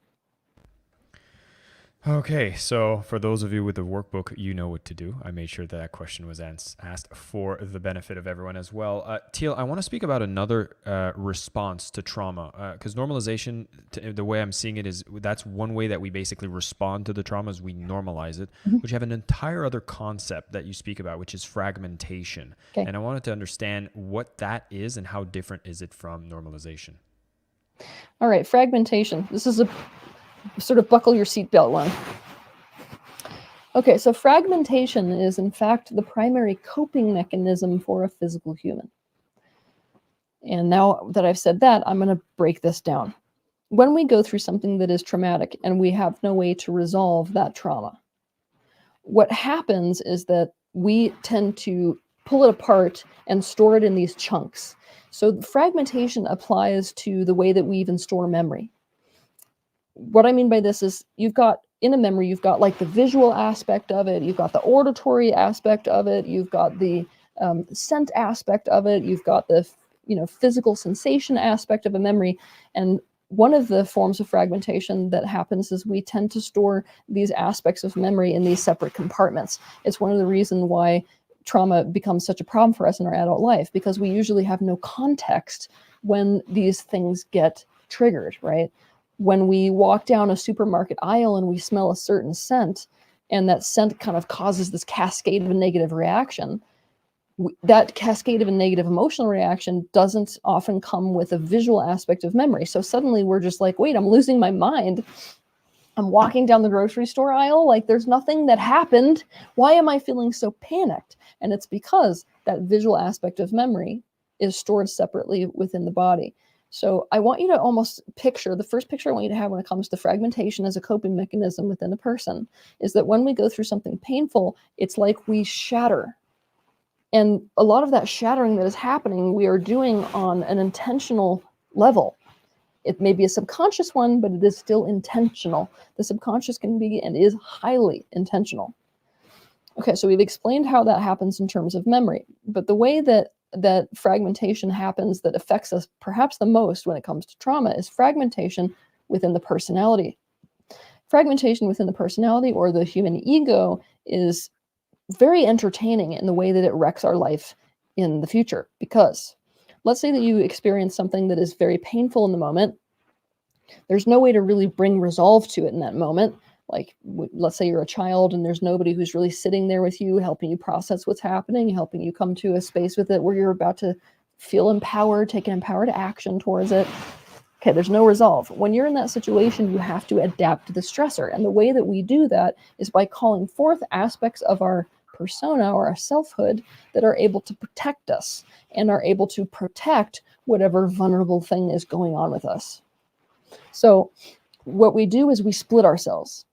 Okay, so for those of you with the workbook, you know what to do. I made sure that question was asked for the benefit of everyone as well. Teal, I want to speak about another response to trauma, because normalization, the way I'm seeing it is that's one way that we basically respond to the trauma is we normalize it, which have an entire other concept that you speak about, which is fragmentation.
Okay.
And I wanted to understand what that is and how different is it from normalization.
All right, fragmentation. This is a sort of buckle your seatbelt one. Okay, so fragmentation is in fact the primary coping mechanism for a physical human. And now that I've said that, I'm going to break this down. When we go through something that is traumatic and we have no way to resolve that trauma, what happens is that we tend to pull it apart and store it in these chunks. So fragmentation applies to the way that we even store memory. What I mean by this is you've got in a memory, you've got like the visual aspect of it, you've got the auditory aspect of it, you've got the scent aspect of it, you've got the physical sensation aspect of a memory. And one of the forms of fragmentation that happens is we tend to store these aspects of memory in these separate compartments. It's one of the reasons why trauma becomes such a problem for us in our adult life, because we usually have no context when these things get triggered, right? When we walk down a supermarket aisle and we smell a certain scent, and that scent kind of causes this cascade of a negative reaction, that cascade of a negative emotional reaction doesn't often come with a visual aspect of memory. So suddenly we're just like, wait, I'm losing my mind. I'm walking down the grocery store aisle, like there's nothing that happened. Why am I feeling so panicked? And it's because that visual aspect of memory is stored separately within the body. So I want you to almost picture, the first picture I want you to have when it comes to fragmentation as a coping mechanism within a person is that when we go through something painful, it's like we shatter. And a lot of that shattering that is happening, we are doing on an intentional level. It may be a subconscious one, but it is still intentional. The subconscious can be and is highly intentional. Okay, so we've explained how that happens in terms of memory, but the way that fragmentation happens that affects us perhaps the most when it comes to trauma is fragmentation within the personality. Fragmentation within the personality or the human ego is very entertaining in the way that it wrecks our life in the future. Because let's say that you experience something that is very painful in the moment. There's no way to really bring resolve to it in that moment. Like, let's say you're a child and there's nobody who's really sitting there with you, helping you process what's happening, helping you come to a space with it where you're about to feel empowered, take an empowered action towards it. Okay, there's no resolve. When you're in that situation, you have to adapt to the stressor. And the way that we do that is by calling forth aspects of our persona or our selfhood that are able to protect us and are able to protect whatever vulnerable thing is going on with us. So what we do is we split ourselves.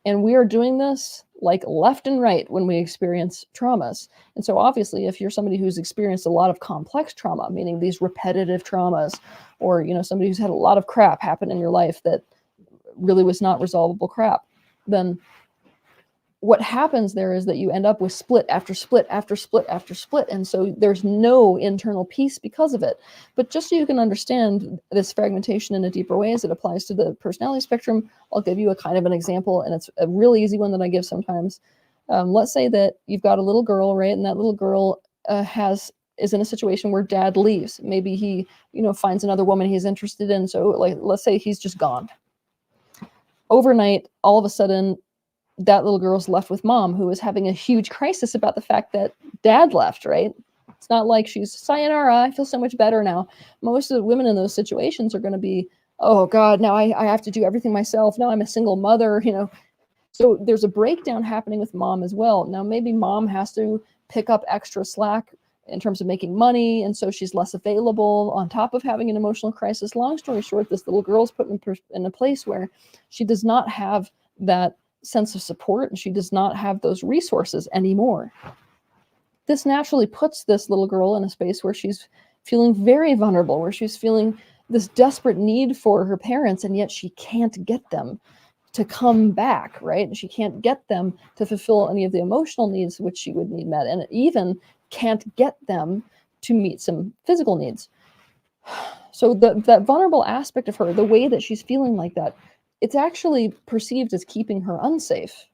And we are doing this like left and right when we experience traumas. And so obviously, if you're somebody who's experienced a lot of complex trauma, meaning these repetitive traumas, or, you know, somebody who's had a lot of crap happen in your life that really was not resolvable crap, then what happens there is that you end up with split after split after split after split. And so there's no internal peace because of it. But just so you can understand this fragmentation in a deeper way as it applies to the personality spectrum, I'll give you a kind of an example, and it's a really easy one that I give sometimes. Let's say that you've got a little girl, right? And that little girl is in a situation where dad leaves. Maybe he, you know, finds another woman he's interested in. So like, let's say he's just gone. Overnight, all of a sudden, that little girl's left with mom, who is having a huge crisis about the fact that dad left, right? It's not like she's, sayonara, I feel so much better now. Most of the women in those situations are going to be, oh God, now I have to do everything myself. Now I'm a single mother, you know. So there's a breakdown happening with mom as well. Now maybe mom has to pick up extra slack in terms of making money, and so she's less available on top of having an emotional crisis. Long story short, this little girl is put in a place where she does not have that sense of support, and she does not have those resources anymore. This naturally puts this little girl in a space where she's feeling very vulnerable, where she's feeling this desperate need for her parents, and yet she can't get them to come back, right? She can't get them to fulfill any of the emotional needs which she would need met, and even can't get them to meet some physical needs. So that vulnerable aspect of her, the way that she's feeling like that, it's actually perceived as keeping her unsafe.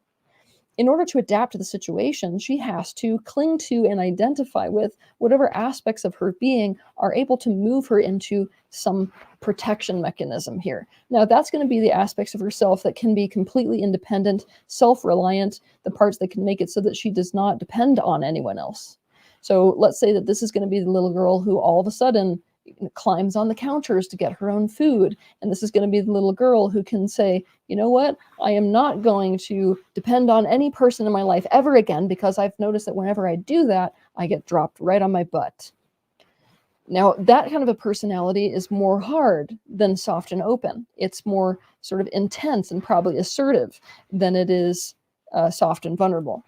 In order to adapt to the situation, she has to cling to and identify with whatever aspects of her being are able to move her into some protection mechanism here. Now, that's going to be the aspects of herself that can be completely independent, self-reliant, the parts that can make it so that she does not depend on anyone else. So let's say that this is going to be the little girl who all of a sudden climbs on the counters to get her own food. And this is going to be the little girl who can say, you know what, I am not going to depend on any person in my life ever again, because I've noticed that whenever I do that, I get dropped right on my butt. Now, that kind of a personality is more hard than soft and open. It's more sort of intense and probably assertive than it is soft and vulnerable.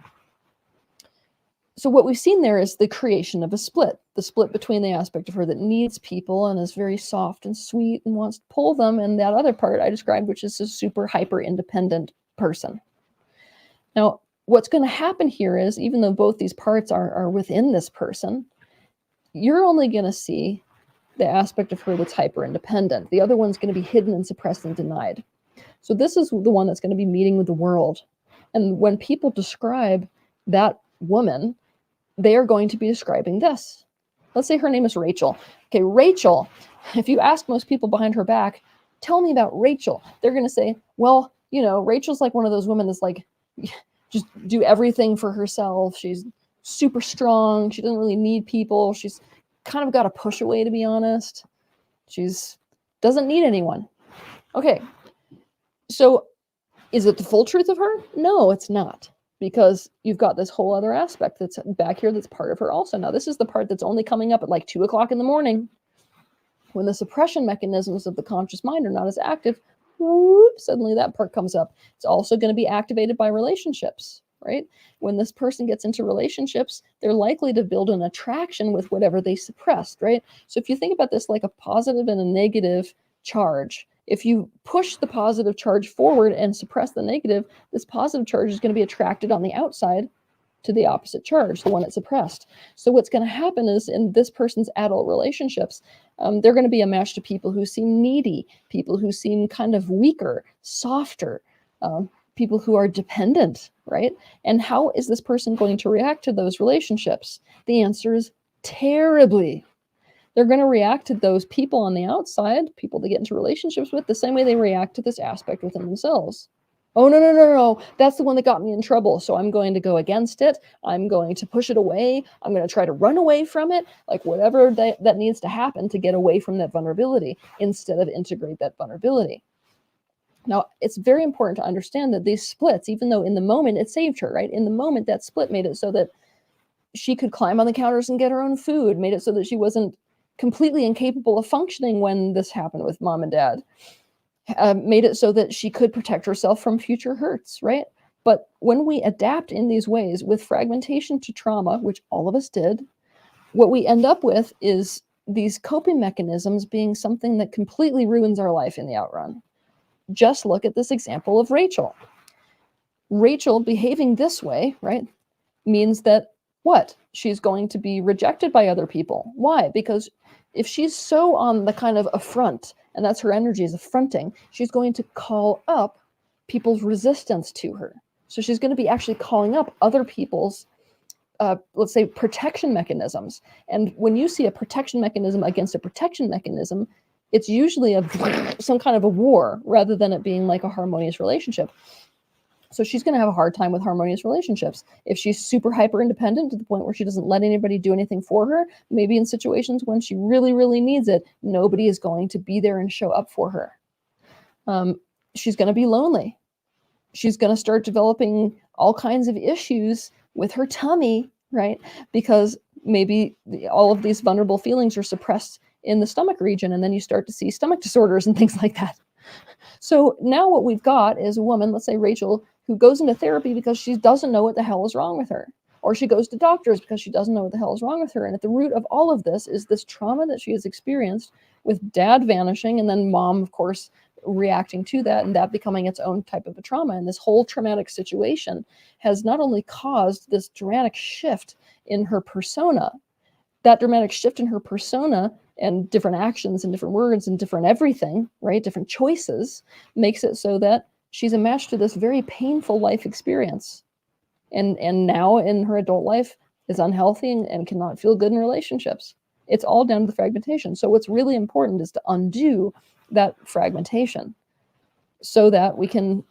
So what we've seen there is the creation of a split, the split between the aspect of her that needs people and is very soft and sweet and wants to pull them, and that other part I described, which is a super hyper independent person. Now, what's going to happen here is, even though both these parts are within this person, you're only going to see the aspect of her that's hyper independent. The other one's going to be hidden and suppressed and denied. So this is the one that's going to be meeting with the world. And when people describe that woman, they are going to be describing this. Let's say her name is Rachel. Okay, Rachel, if you ask most people behind her back, tell me about Rachel, they're going to say, well, you know, Rachel's like one of those women that's like, just do everything for herself. She's super strong. She doesn't really need people. She's kind of got a push away, to be honest. She's doesn't need anyone. Okay, so is it the full truth of her? No, it's not. Because you've got this whole other aspect that's back here that's part of her also. Now, this is the part that's only coming up at like 2 o'clock in the morning. When the suppression mechanisms of the conscious mind are not as active, whoop, suddenly that part comes up. It's also going to be activated by relationships, right? When this person gets into relationships, they're likely to build an attraction with whatever they suppressed, right? So if you think about this like a positive and a negative charge, if you push the positive charge forward and suppress the negative, this positive charge is going to be attracted on the outside to the opposite charge, the one it suppressed. So what's going to happen is in this person's adult relationships, they're going to be a match to people who seem needy, people who seem kind of weaker, softer, people who are dependent, right? And how is this person going to react to those relationships? The answer is terribly. They're going to react to those people on the outside, people they get into relationships with, the same way they react to this aspect within themselves. Oh, no, that's the one that got me in trouble, so I'm going to go against it. I'm going to push it away. I'm going to try to run away from it, like whatever that needs to happen to get away from that vulnerability instead of integrate that vulnerability. Now, it's very important to understand that these splits, even though in the moment it saved her, right? In the moment, that split made it so that she could climb on the counters and get her own food, made it so that she wasn't completely incapable of functioning when this happened with mom and dad. made it so that she could protect herself from future hurts, right? But when we adapt in these ways with fragmentation to trauma, which all of us did, what we end up with is these coping mechanisms being something that completely ruins our life in the outrun. Just look at this example of Rachel. Rachel behaving this way, right, means that what? She's going to be rejected by other people. Why? Because if she's so on the kind of affront, and that's her energy is affronting, she's going to call up people's resistance to her. So she's going to be actually calling up other people's, let's say, protection mechanisms. And when you see a protection mechanism against a protection mechanism, it's usually some kind of a war rather than it being like a harmonious relationship. So she's going to have a hard time with harmonious relationships. If she's super hyper independent to the point where she doesn't let anybody do anything for her, maybe in situations when she really, really needs it, nobody is going to be there and show up for her. She's going to be lonely. She's going to start developing all kinds of issues with her tummy, right? Because maybe all of these vulnerable feelings are suppressed in the stomach region, and then you start to see stomach disorders and things like that. So now what we've got is a woman, let's say Rachel, who goes into therapy because she doesn't know what the hell is wrong with her. Or she goes to doctors because she doesn't know what the hell is wrong with her. And at the root of all of this is this trauma that she has experienced with dad vanishing and then mom, of course, reacting to that and that becoming its own type of a trauma. And this whole traumatic situation has not only caused this dramatic shift in her persona, that dramatic shift in her persona and different actions and different words and different everything, right? Different choices makes it so that she's a match to this very painful life experience. And now in her adult life is unhealthy and cannot feel good in relationships. It's all down to the fragmentation. So what's really important is to undo that fragmentation so that we can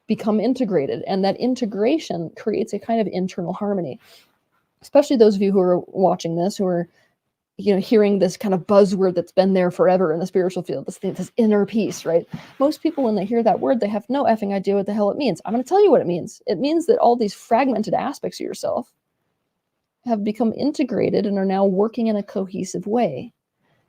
become integrated. And that integration creates a kind of internal harmony. Especially those of you who are watching this, who are hearing this kind of buzzword that's been there forever in the spiritual field, this inner peace, right? Most people, when they hear that word, they have no effing idea what the hell it means. I'm going to tell you what it means. It means that all these fragmented aspects of yourself have become integrated and are now working in a cohesive way.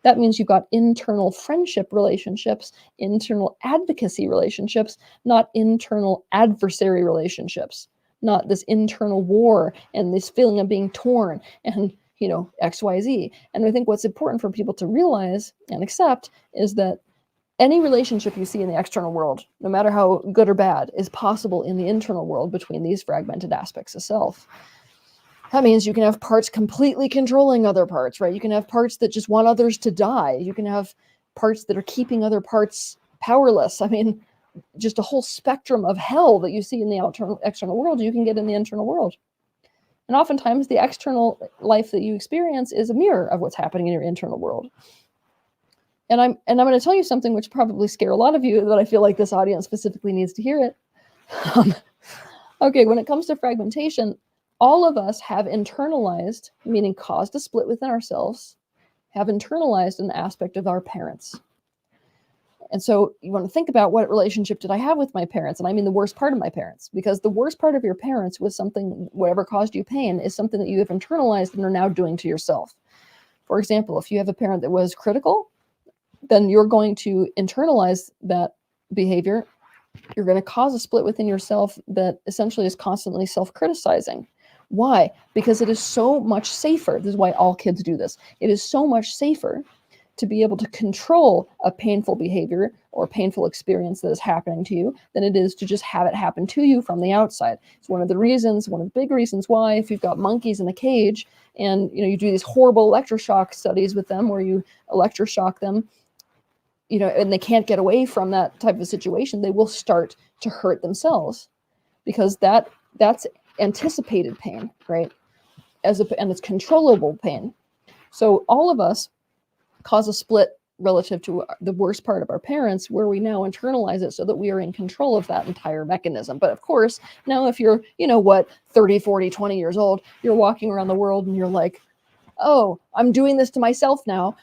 That means you've got internal friendship relationships, internal advocacy relationships, not internal adversary relationships, not this internal war and this feeling of being torn and XYZ. And I think what's important for people to realize and accept is that any relationship you see in the external world, no matter how good or bad, is possible in the internal world between these fragmented aspects of self. That means you can have parts completely controlling other parts, right? You can have parts that just want others to die. You can have parts that are keeping other parts powerless. I mean, just a whole spectrum of hell that you see in the external world, you can get in the internal world. And oftentimes the external life that you experience is a mirror of what's happening in your internal world. And I'm going to tell you something which probably scare a lot of you, but I feel like this audience specifically needs to hear it. Okay, when it comes to fragmentation, all of us have internalized, meaning caused a split within ourselves, have internalized an aspect of our parents. And so you want to think about, what relationship did I have with my parents? And I mean the worst part of my parents, because the worst part of your parents was something, whatever caused you pain, is something that you have internalized and are now doing to yourself. For example, if you have a parent that was critical, then you're going to internalize that behavior. You're going to cause a split within yourself that essentially is constantly self-criticizing. Why? Because it is so much safer. This is why all kids do this. It is so much safer to be able to control a painful behavior or painful experience that is happening to you than it is to just have it happen to you from the outside. It's one of the big reasons why, if you've got monkeys in a cage and you do these horrible electroshock studies with them where you electroshock them, and they can't get away from that type of situation, they will start to hurt themselves because that's anticipated pain, right? And it's controllable pain. So all of us cause a split relative to the worst part of our parents, where we now internalize it so that we are in control of that entire mechanism. But of course, now if you're, 30, 40, 20 years old, you're walking around the world and you're like, oh, I'm doing this to myself now.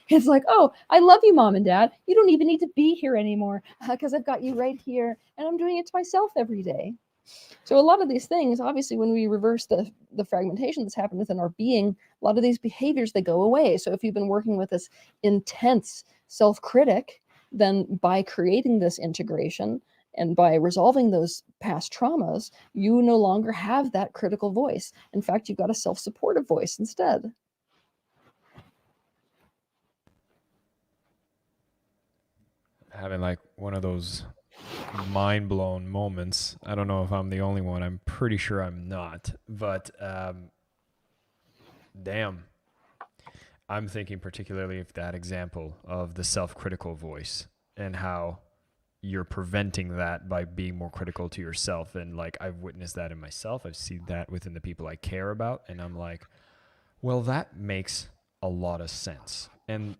It's like, oh, I love you, mom and dad. You don't even need to be here anymore because I've got you right here and I'm doing it to myself every day. So a lot of these things, obviously, when we reverse the fragmentation that's happened within our being, a lot of these behaviors, they go away. So if you've been working with this intense self-critic, then by creating this integration and by resolving those past traumas, you no longer have that critical voice. In fact, you've got a self-supportive voice instead.
Having like one of those mind blown moments. I don't know if I'm the only one. I'm pretty sure I'm not. But damn. I'm thinking particularly of that example of the self critical voice and how you're preventing that by being more critical to yourself. And like, I've witnessed that in myself. I've seen that within the people I care about. And I'm like, well, that makes a lot of sense. And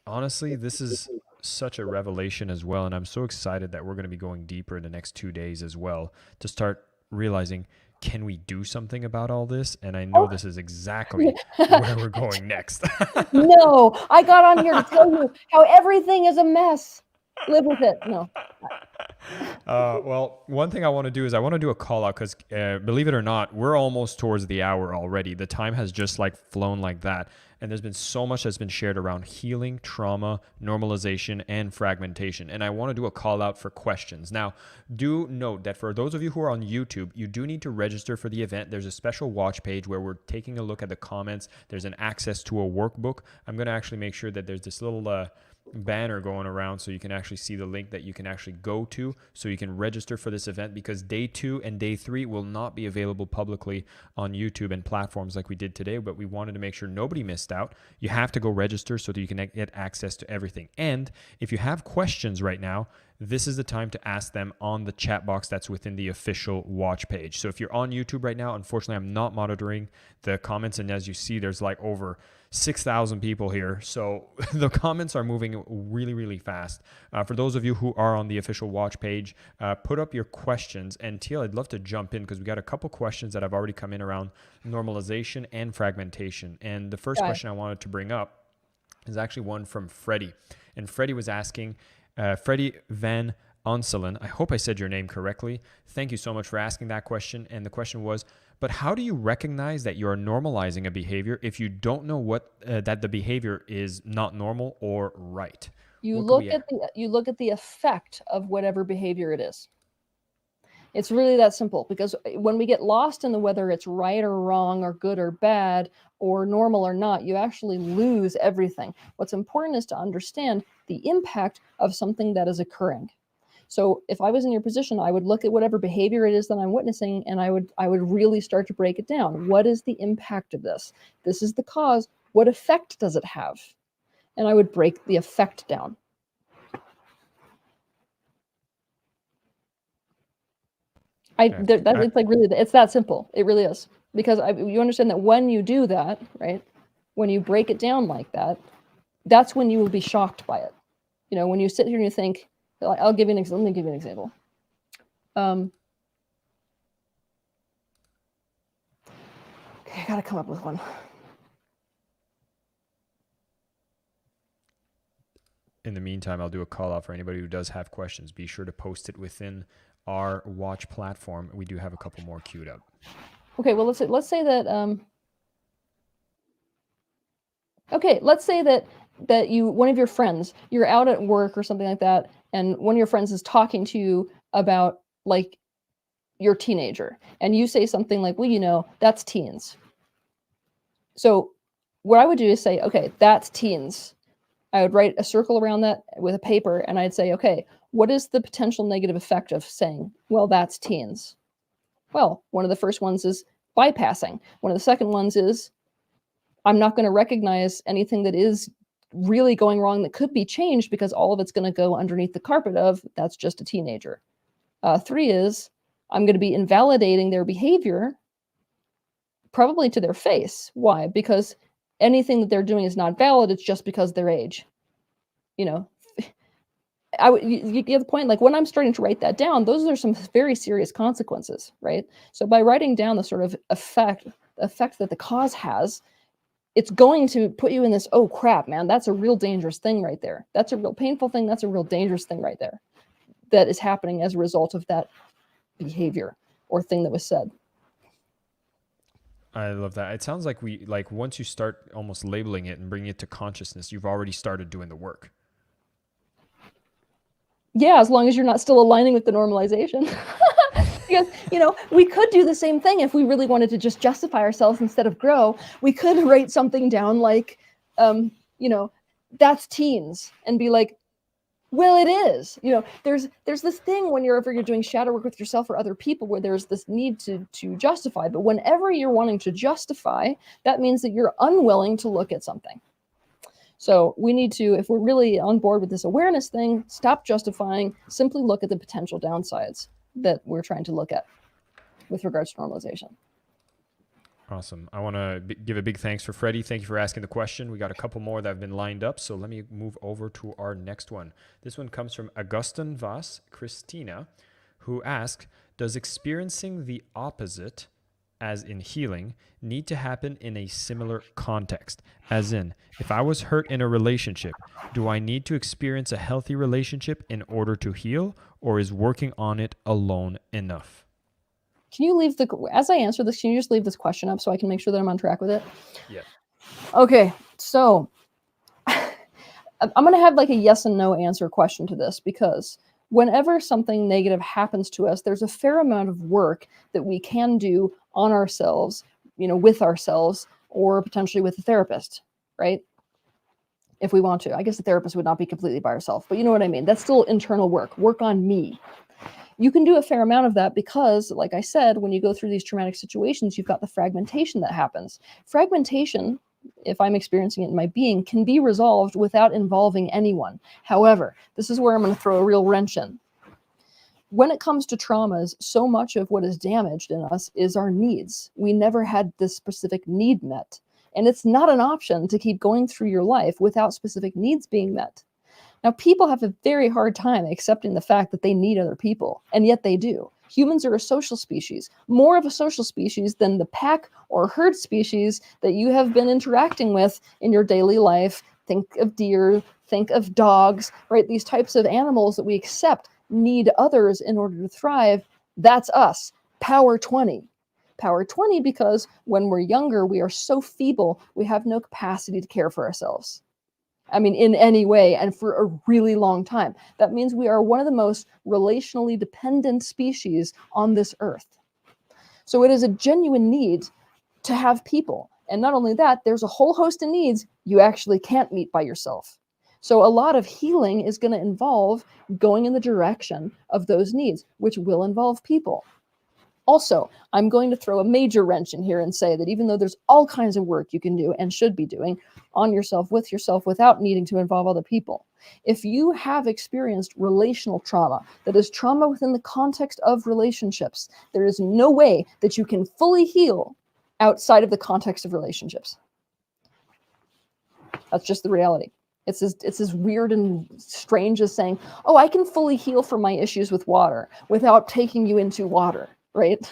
honestly, this is such a revelation as well. And I'm so excited that we're going to be going deeper in the next 2 days as well to start realizing, can we do something about all this? And I know this is exactly where we're going next.
No, I got on here to tell you how everything is a mess. Live with it. No.
Well, one thing I want to do is I want to do a call out because believe it or not, we're almost towards the hour already. The time has just like flown like that. And there's been so much that's been shared around healing, trauma, normalization, and fragmentation. And I want to do a call out for questions. Now, do note that for those of you who are on YouTube, you do need to register for the event. There's a special watch page where we're taking a look at the comments. There's an access to a workbook. I'm going to actually make sure that there's this little banner going around so you can actually see the link that you can actually go to so you can register for this event, because day 2 and day 3 will not be available publicly on YouTube and platforms like we did today, but we wanted to make sure nobody missed out. You have to go register so that you can get access to everything. And if you have questions right now, this is the time to ask them on the chat box that's within the official watch page. So if you're on YouTube right now, unfortunately, I'm not monitoring the comments. And as you see, there's like over 6,000 people here. So the comments are moving really, really fast. For those of you who are on the official watch page, put up your questions. And Teal, I'd love to jump in because we got a couple questions that have already come in around normalization and fragmentation. And the first question I wanted to bring up is actually one from Freddie. And Freddie was asking, Freddie Van Onselen, I hope I said your name correctly. Thank you so much for asking that question. And the question was, but how do you recognize that you're normalizing a behavior if you don't know what that the behavior is not normal or right?
You look at the effect of whatever behavior it is. It's really that simple, because when we get lost in the whether it's right or wrong or good or bad or normal or not, you actually lose everything. What's important is to understand the impact of something that is occurring. So if I was in your position, I would look at whatever behavior it is that I'm witnessing, and I would really start to break it down. What is the impact of this? This is the cause. What effect does it have? And I would break the effect down. It's like really, it's that simple. It really is. Because you understand that when you do that, right, when you break it down like that, that's when you will be shocked by it. You know, when you sit here and you think, I'll give you an example. Let me give you an example. Okay, I gotta come up with one.
In the meantime, I'll do a call out for anybody who does have questions. Be sure to post it within our watch platform. We do have a couple more queued up.
Okay, well, let's say that okay, let's say that you, one of your friends, you're out at work or something like that, and one of your friends is talking to you about like your teenager, and you say something like, well, you know, that's teens. So what I would do is say, okay, that's teens. I would write a circle around that with a paper, and I'd say, okay, what is the potential negative effect of saying, well, that's teens? Well, one of the first ones is bypassing. One of the second ones is, I'm not going to recognize anything that is really going wrong that could be changed, because all of it's going to go underneath the carpet of, that's just a teenager. 3 is, I'm going to be invalidating their behavior, probably to their face. Why? Because anything that they're doing is not valid. It's just because their age. You know, you get the point. Like when I'm starting to write that down, those are some very serious consequences, right? So by writing down the sort of effect that the cause has, it's going to put you in this, oh crap, man, that's a real dangerous thing right there. That's a real painful thing. That's a real dangerous thing right there that is happening as a result of that behavior or thing that was said.
I love that. It sounds like once you start almost labeling it and bringing it to consciousness, you've already started doing the work.
Yeah, as long as you're not still aligning with the normalization. Because, we could do the same thing if we really wanted to just justify ourselves instead of grow. We could write something down like, that's teens, and be like, well, it is. There's this thing whenever you're doing shadow work with yourself or other people where there's this need to justify. But whenever you're wanting to justify, that means that you're unwilling to look at something. So we need to, if we're really on board with this awareness thing, stop justifying, simply look at the potential downsides that we're trying to look at with regards to normalization.
Awesome. I want to give a big thanks for Freddie. Thank you for asking the question. We got a couple more that have been lined up, so let me move over to our next one. This one comes from Augustin Voss Christina, who asks, does experiencing the opposite, as in healing, need to happen in a similar context? As in, if I was hurt in a relationship, do I need to experience a healthy relationship in order to heal, or is working on it alone enough?
Can you as I answer this, can you just leave this question up so I can make sure that I'm on track with it?
Yeah.
Okay, so I'm going to have like a yes and no answer question to this, because whenever something negative happens to us, there's a fair amount of work that we can do on ourselves, with ourselves, or potentially with a therapist, right? If we want to. I guess the therapist would not be completely by herself, but you know what I mean? That's still internal work on me. You can do a fair amount of that because, like I said, when you go through these traumatic situations, you've got the fragmentation that happens. Fragmentation, if I'm experiencing it in my being, can be resolved without involving anyone. However, this is where I'm going to throw a real wrench in. When it comes to traumas, so much of what is damaged in us is our needs. We never had this specific need met. And it's not an option to keep going through your life without specific needs being met. Now, people have a very hard time accepting the fact that they need other people, and yet they do. Humans are a social species, more of a social species than the pack or herd species that you have been interacting with in your daily life. Think of deer, think of dogs, right? These types of animals that we accept need others in order to thrive. That's us, power 20. Power 20 because when we're younger, we are so feeble, we have no capacity to care for ourselves. I mean, in any way, and for a really long time. That means we are one of the most relationally dependent species on this earth. So it is a genuine need to have people. And not only that, there's a whole host of needs you actually can't meet by yourself. So a lot of healing is going to involve going in the direction of those needs, which will involve people. Also, I'm going to throw a major wrench in here and say that even though there's all kinds of work you can do and should be doing on yourself, without needing to involve other people, if you have experienced relational trauma, that is trauma within the context of relationships, there is no way that you can fully heal outside of the context of relationships. That's just the reality. It's as weird and strange as saying, oh, I can fully heal from my issues with water without taking you into water. Right?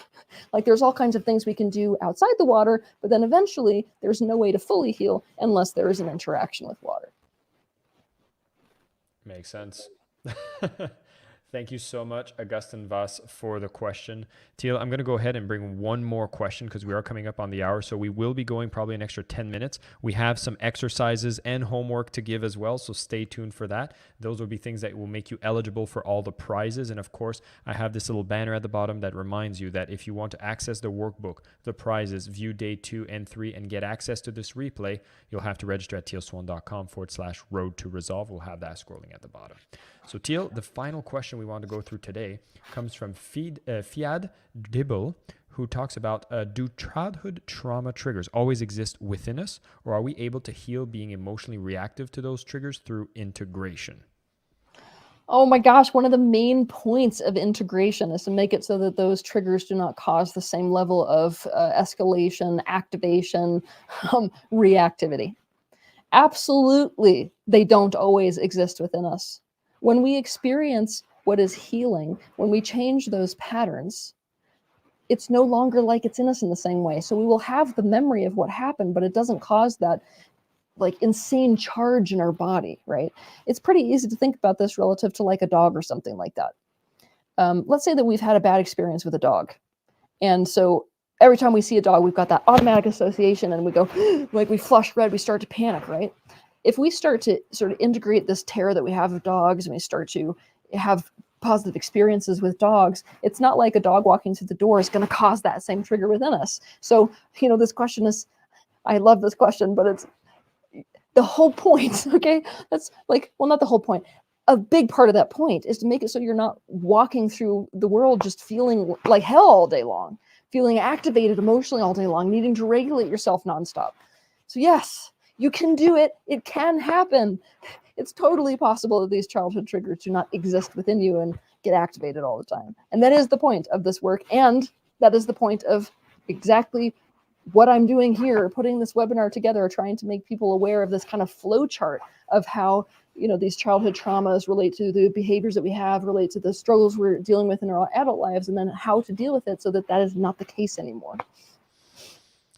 Like there's all kinds of things we can do outside the water, but then eventually there's no way to fully heal unless there is an interaction with water.
Makes sense. Thank you so much, Augustin Voss, for the question. Teal, I'm going to go ahead and bring one more question because we are coming up on the hour. So we will be going probably an extra 10 minutes. We have some exercises and homework to give as well. So stay tuned for that. Those will be things that will make you eligible for all the prizes. And of course, I have this little banner at the bottom that reminds you that if you want to access the workbook, the prizes, view day 2 and 3, and get access to this replay, you'll have to register at tealswan.com/road to resolve. We'll have that scrolling at the bottom. So Teal, the final question we want to go through today comes from Fiad Dibble, who talks about, do childhood trauma triggers always exist within us, or are we able to heal being emotionally reactive to those triggers through integration?
Oh my gosh, one of the main points of integration is to make it so that those triggers do not cause the same level of escalation, activation, reactivity. Absolutely, they don't always exist within us. When we experience what is healing, when we change those patterns, it's no longer like it's in us in the same way. So we will have the memory of what happened, but it doesn't cause that like insane charge in our body, right? It's pretty easy to think about this relative to like a dog or something like that. Let's say that we've had a bad experience with a dog. And so every time we see a dog, we've got that automatic association and we go, like we flush red, we start to panic, right? If we start to sort of integrate this terror that we have of dogs and we start to have positive experiences with dogs, it's not like a dog walking through the door is going to cause that same trigger within us. So, this question is, I love this question, but it's the whole point. Okay. That's like, well, not the whole point. A big part of that point is to make it so you're not walking through the world just feeling like hell all day long, feeling activated emotionally all day long, needing to regulate yourself nonstop. So yes, you can do it. It can happen. It's totally possible that these childhood triggers do not exist within you and get activated all the time. And that is the point of this work. And that is the point of exactly what I'm doing here, putting this webinar together, trying to make people aware of this kind of flow chart of how, these childhood traumas relate to the behaviors that we have, relate to the struggles we're dealing with in our adult lives, and then how to deal with it so that that is not the case anymore.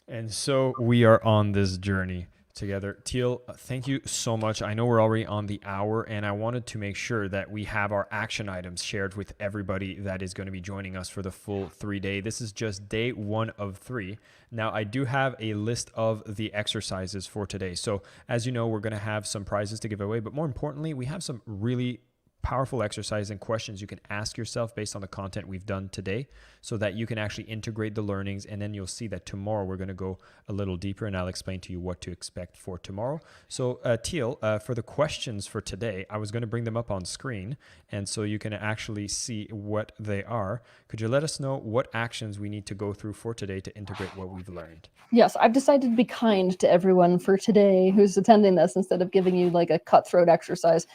And so we are on this journey together. Teal, thank you so much. I know we're already on the hour, and I wanted to make sure that we have our action items shared with everybody that is going to be joining us for the full 3-day. This is just day 1 of 3. Now, I do have a list of the exercises for today. So as you know, we're going to have some prizes to give away, but more importantly, we have some really powerful exercise and questions you can ask yourself based on the content we've done today so that you can actually integrate the learnings. And then you'll see that tomorrow we're going to go a little deeper, and I'll explain to you what to expect for tomorrow. So Teal, for the questions for today, I was going to bring them up on screen, and so you can actually see what they are. Could you let us know what actions we need to go through for today to integrate what we've learned?
Yes, I've decided to be kind to everyone for today who's attending this instead of giving you like a cutthroat exercise.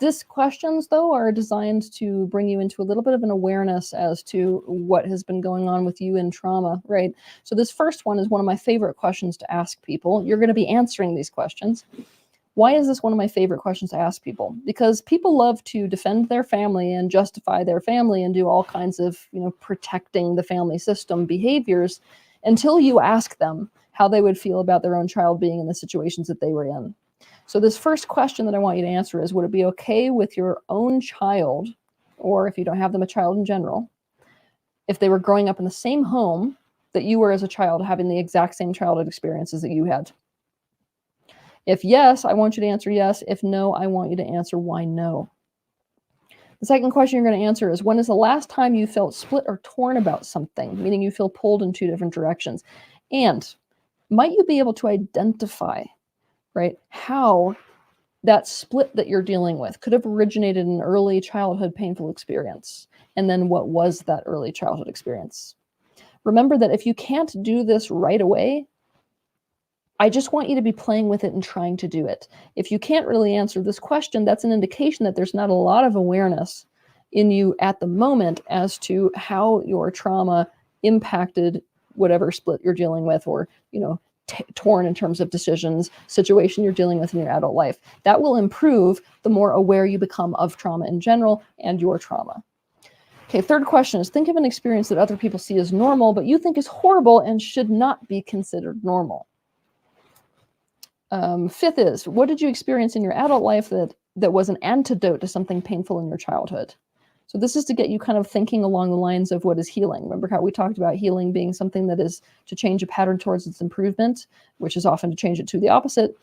These questions, though, are designed to bring you into a little bit of an awareness as to what has been going on with you in trauma, right? So this first one is one of my favorite questions to ask people. You're going to be answering these questions. Why is this one of my favorite questions to ask people? Because people love to defend their family and justify their family and do all kinds of, protecting the family system behaviors until you ask them how they would feel about their own child being in the situations that they were in. So this first question that I want you to answer is, would it be okay with your own child, or if you don't have them, a child in general, if they were growing up in the same home that you were as a child, having the exact same childhood experiences that you had? If yes, I want you to answer yes. If no, I want you to answer why no. The second question you're going to answer is, when is the last time you felt split or torn about something, meaning you feel pulled in 2 different directions? And might you be able to identify, right, how that split that you're dealing with could have originated in an early childhood painful experience? And then what was that early childhood experience? Remember that if you can't do this right away, I just want you to be playing with it and trying to do it. If you can't really answer this question, that's an indication that there's not a lot of awareness in you at the moment as to how your trauma impacted whatever split you're dealing with, or, torn in terms of decisions, situation you're dealing with in your adult life. That will improve the more aware you become of trauma in general and your trauma. Okay, third question is, think of an experience that other people see as normal, but you think is horrible and should not be considered normal. Fifth is, what did you experience in your adult life that was an antidote to something painful in your childhood? So this is to get you kind of thinking along the lines of what is healing. Remember how we talked about healing being something that is to change a pattern towards its improvement, which is often to change it to the opposite.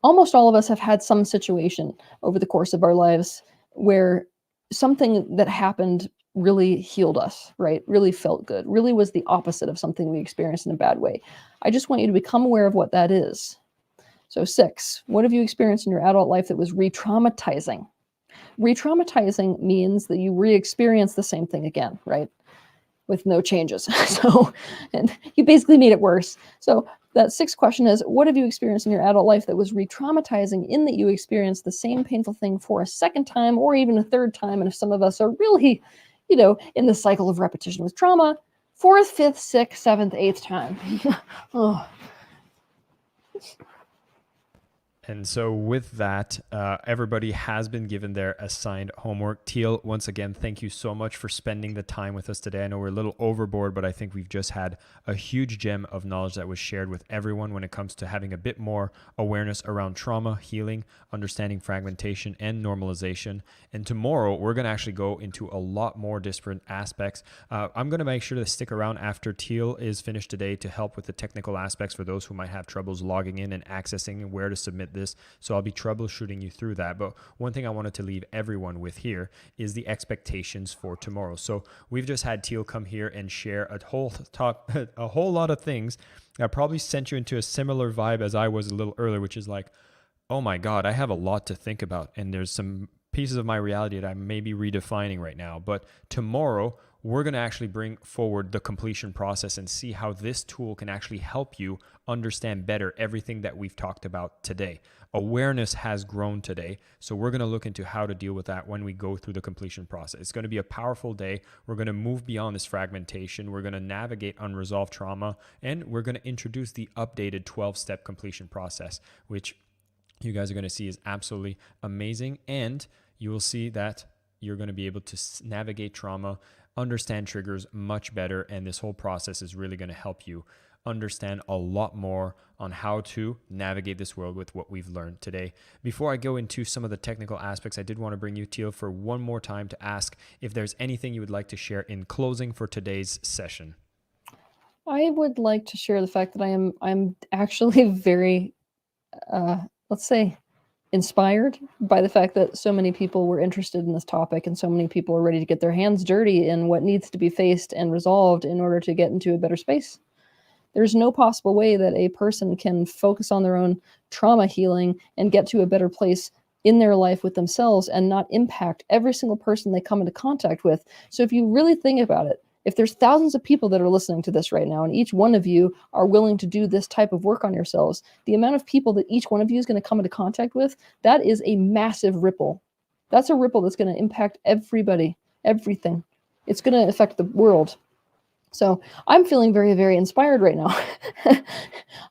Almost all of us have had some situation over the course of our lives where something that happened really healed us, right? Really felt good, really was the opposite of something we experienced in a bad way. I just want you to become aware of what that is. So 6, what have you experienced in your adult life that was re-traumatizing? Re-traumatizing means that you re-experience the same thing again, right? With no changes. And you basically made it worse. So that 6th question is, what have you experienced in your adult life that was re-traumatizing, in that you experienced the same painful thing for a 2nd time or even a 3rd time? And if some of us are really, in the cycle of repetition with trauma, 4th, 5th, 6th, 7th, 8th time. Oh.
And so with that, everybody has been given their assigned homework. Teal, once again, thank you so much for spending the time with us today. I know we're a little overboard, but I think we've just had a huge gem of knowledge that was shared with everyone when it comes to having a bit more awareness around trauma, healing, understanding fragmentation, and normalization. And tomorrow, we're going to actually go into a lot more disparate aspects. I'm going to make sure to stick around after Teal is finished today to help with the technical aspects for those who might have troubles logging in and accessing and where to submit at this, so I'll be troubleshooting you through that. But one thing I wanted to leave everyone with here is the expectations for tomorrow. So we've just had Teal come here and share a whole lot of things that probably sent you into a similar vibe as I was a little earlier, which is like, oh my God, I have a lot to think about, and there's some pieces of my reality that I may be redefining right now. But tomorrow, we're going to actually bring forward the completion process and see how this tool can actually help you understand better everything that we've talked about today. Awareness has grown today, so we're going to look into how to deal with that when we go through the completion process. It's going to be a powerful day. We're going to move beyond this fragmentation. We're going to navigate unresolved trauma, and we're going to introduce the updated 12-step completion process, which you guys are going to see is absolutely amazing. And you will see that you're going to be able to navigate trauma, understand triggers much better, and this whole process is really going to help you understand a lot more on how to navigate this world with what we've learned today. Before I go into some of the technical aspects, I did want to bring you, Teal, for one more time to ask if there's anything you would like to share in closing for today's session.
I would like to share the fact that I'm actually very, let's say, inspired by the fact that so many people were interested in this topic and so many people are ready to get their hands dirty in what needs to be faced and resolved in order to get into a better space. There's no possible way that a person can focus on their own trauma healing and get to a better place in their life with themselves and not impact every single person they come into contact with. So if you really think about it, if there's thousands of people that are listening to this right now, and each one of you are willing to do this type of work on yourselves, the amount of people that each one of you is going to come into contact with, that is a massive ripple. That's a ripple that's going to impact everybody, everything. It's going to affect the world. So I'm feeling very, very inspired right now.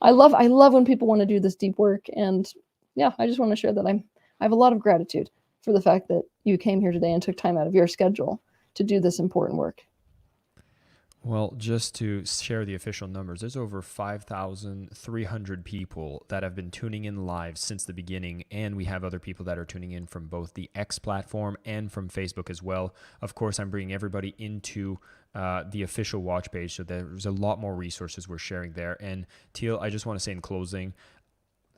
I love when people want to do this deep work. And yeah, I just want to share that I have a lot of gratitude for the fact that you came here today and took time out of your schedule to do this important work.
Well, just to share the official numbers, there's over 5,300 people that have been tuning in live since the beginning, and we have other people that are tuning in from both the X platform and from Facebook as well. Of course, I'm bringing everybody into the official watch page, so there's a lot more resources we're sharing there. And Teal, I just want to say in closing,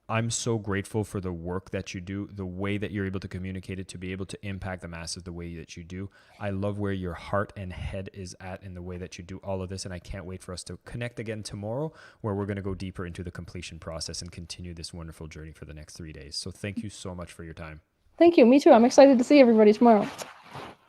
I'm so grateful for the work that you do, the way that you're able to communicate it, to be able to impact the masses the way that you do. I love where your heart and head is at in the way that you do all of this, and I can't wait for us to connect again tomorrow, where we're going to go deeper into the completion process and continue this wonderful journey for the next 3 days. So thank you so much for your time.
Thank you. Me too. I'm excited to see everybody tomorrow.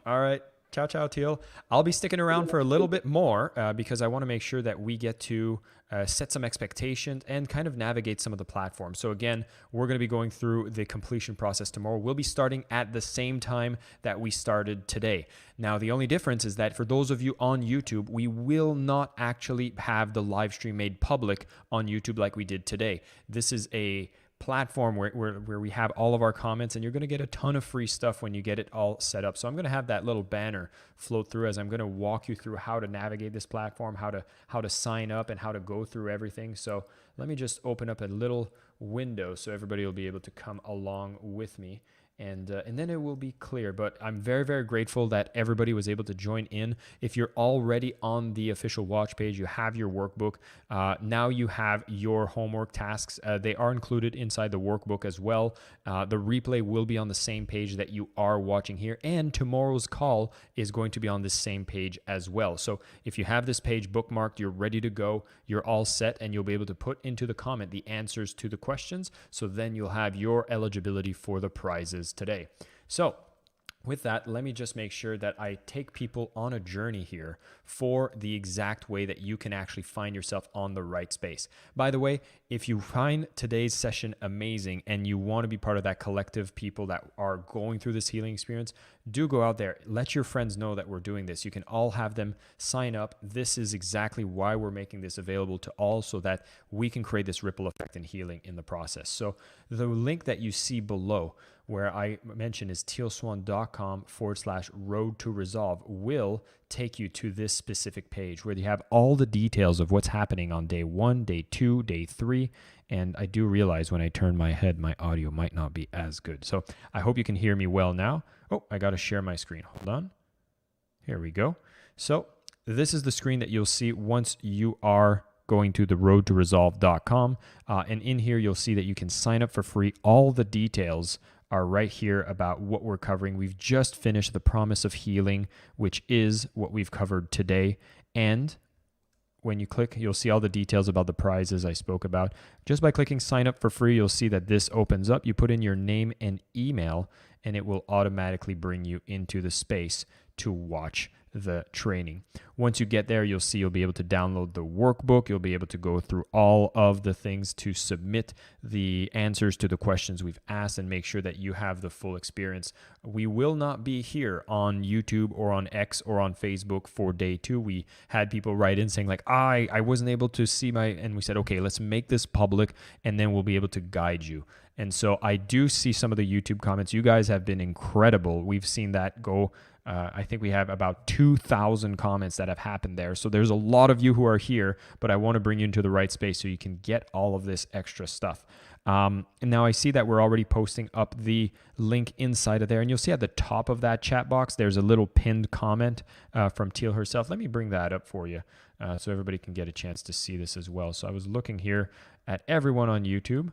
All right. Ciao, ciao, Teal. I'll be sticking around for a little bit more because I want to make sure that we get to set some expectations and kind of navigate some of the platforms. So again, we're going to be going through the completion process tomorrow. We'll be starting at the same time that we started today. Now, the only difference is that for those of you on YouTube, we will not actually have the live stream made public on YouTube like we did today. This is a platform where we have all of our comments, and you're going to get a ton of free stuff when you get it all set up. So I'm going to have that little banner float through as I'm going to walk you through how to navigate this platform, how to sign up, and how to go through everything. So let me just open up a little window so everybody will be able to come along with me. And then it will be clear. But I'm very, very grateful that everybody was able to join in. If you're already on the official watch page, you have your workbook. Now you have your homework tasks. They are included inside the workbook as well. The replay will be on the same page that you are watching here. And tomorrow's call is going to be on this same page as well. So if you have this page bookmarked, you're ready to go, you're all set, and you'll be able to put into the comment the answers to the questions. So then you'll have your eligibility for the prizes today. So with that, let me just make sure that I take people on a journey here for the exact way that you can actually find yourself on the right space. By the way, if you find today's session amazing and you want to be part of that collective people that are going through this healing experience, do go out there. Let your friends know that we're doing this. You can all have them sign up. This is exactly why we're making this available to all, so that we can create this ripple effect and healing in the process. So the link that you see below, where I mentioned is tealswan.com/road to resolve, will take you to this specific page where you have all the details of what's happening on day 1, day 2, day 3. And I do realize when I turn my head, my audio might not be as good. So I hope you can hear me well now. Oh, I got to share my screen. Hold on. Here we go. So this is the screen that you'll see once you are going to theroadtoresolve.com. And in here, you'll see that you can sign up for free. All the details are right here about what we're covering. We've just finished the promise of healing, which is what we've covered today. And when you click, you'll see all the details about the prizes I spoke about. Just by clicking sign up for free, you'll see that this opens up. You put in your name and email, and it will automatically bring you into the space to watch the training. Once you get there, you'll see you'll be able to download the workbook. You'll be able to go through all of the things to submit the answers to the questions we've asked and make sure that you have the full experience. We will not be here on YouTube or on X or on Facebook for day 2. We had people write in saying like, I wasn't able to see and we said, okay, let's make this public and then we'll be able to guide you. And so I do see some of the YouTube comments. You guys have been incredible. We've seen that go. I think we have about 2,000 comments that have happened there. So there's a lot of you who are here, but I want to bring you into the right space so you can get all of this extra stuff. And now I see that we're already posting up the link inside of there. And you'll see at the top of that chat box, there's a little pinned comment from Teal herself. Let me bring that up for you so everybody can get a chance to see this as well. So I was looking here at everyone on YouTube.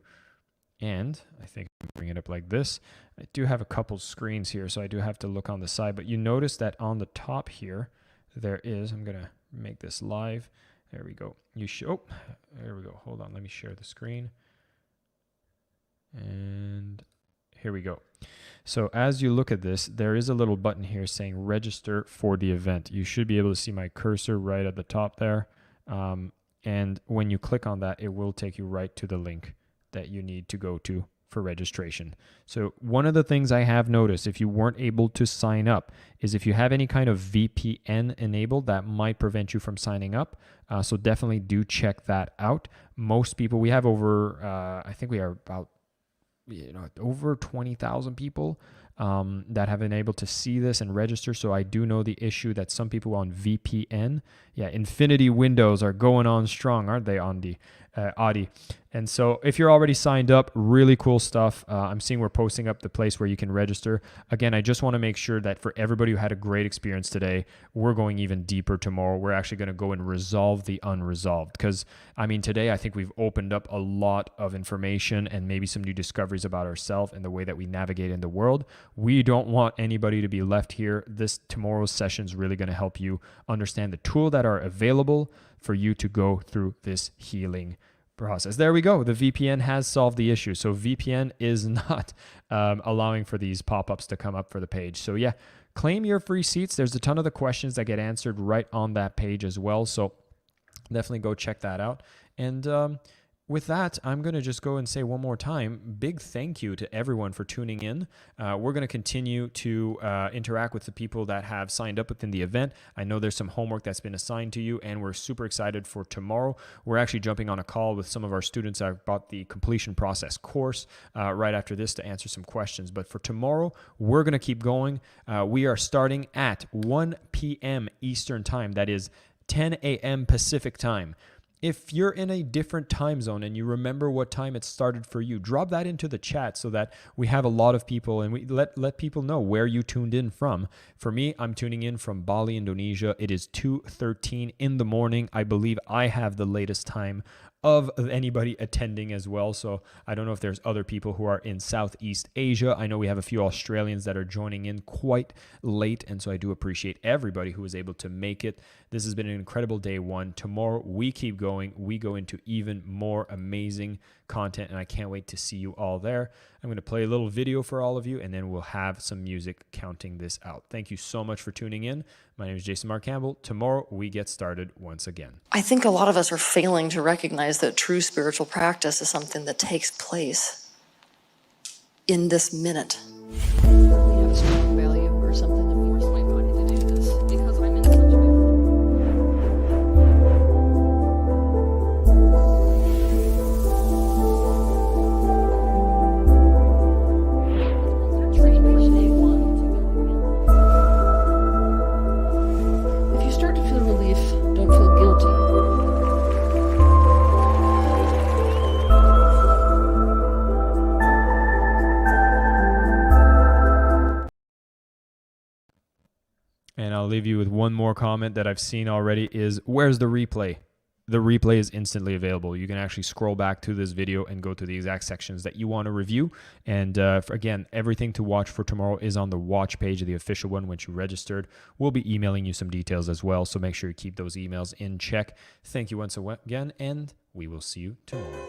And I think I'm bring it up like this. I do have a couple screens here, so I do have to look on the side. But you notice that on the top here, there is, I'm going to make this live. There we go. There we go. Hold on. Let me share the screen. And here we go. So as you look at this, there is a little button here saying register for the event. You should be able to see my cursor right at the top there. And when you click on that, it will take you right to the link that you need to go to for registration. So one of the things I have noticed, if you weren't able to sign up, is if you have any kind of VPN enabled, that might prevent you from signing up. So definitely do check that out. Most people, we have over, I think we are about, over 20,000 people that have been able to see this and register. So I do know the issue that some people on VPN, Infinity Windows are going on strong, aren't they, on the Audi? And so if you're already signed up, really cool stuff. I'm seeing we're posting up the place where you can register. Again, I just want to make sure that for everybody who had a great experience today, we're going even deeper tomorrow. We're actually going to go and resolve the unresolved. Because, today I think we've opened up a lot of information and maybe some new discoveries about ourselves and the way that we navigate in the world. We don't want anybody to be left here. Tomorrow's session is really going to help you understand the tools that are available for you to go through this healing process. There we go. The VPN has solved the issue. So VPN is not allowing for these pop-ups to come up for the page. So claim your free seats. There's a ton of the questions that get answered right on that page as well. So definitely go check that out. And with that, I'm going to just go and say one more time, big thank you to everyone for tuning in. We're going to continue to interact with the people that have signed up within the event. I know there's some homework that's been assigned to you, and we're super excited for tomorrow. We're actually jumping on a call with some of our students about the completion process course right after this to answer some questions. But for tomorrow, we're going to keep going. We are starting at 1 p.m. Eastern Time. That is 10 a.m. Pacific Time. If you're in a different time zone and you remember what time it started for you, drop that into the chat so that we have a lot of people and we let people know where you tuned in from. For me, I'm tuning in from Bali, Indonesia. It is 2:13 in the morning. I believe I have the latest time of anybody attending as well. So I don't know if there's other people who are in Southeast Asia. I know we have a few Australians that are joining in quite late. And so I do appreciate everybody who was able to make it. This has been an incredible day one. Tomorrow we keep going. We go into even more amazing content and I can't wait to see you all there. I'm going to play a little video for all of you and then we'll have some music counting this out. Thank you so much for tuning in. My name is Jason Mark Campbell. Tomorrow we get started once again.
I think a lot of us are failing to recognize that true spiritual practice is something that takes place in this minute. We have a strong value or something that forces my body to do this because I'm in such a If you start to feel relief, don't feel guilty.
And I'll leave you with one more comment that I've seen already is, where's the replay? the replay is instantly available. You can actually scroll back to this video and go to the exact sections that you want to review. And again, everything to watch for tomorrow is on the watch page of the official one once you registered. We'll be emailing you some details as well, so make sure you keep those emails in check. Thank you once again, and we will see you tomorrow.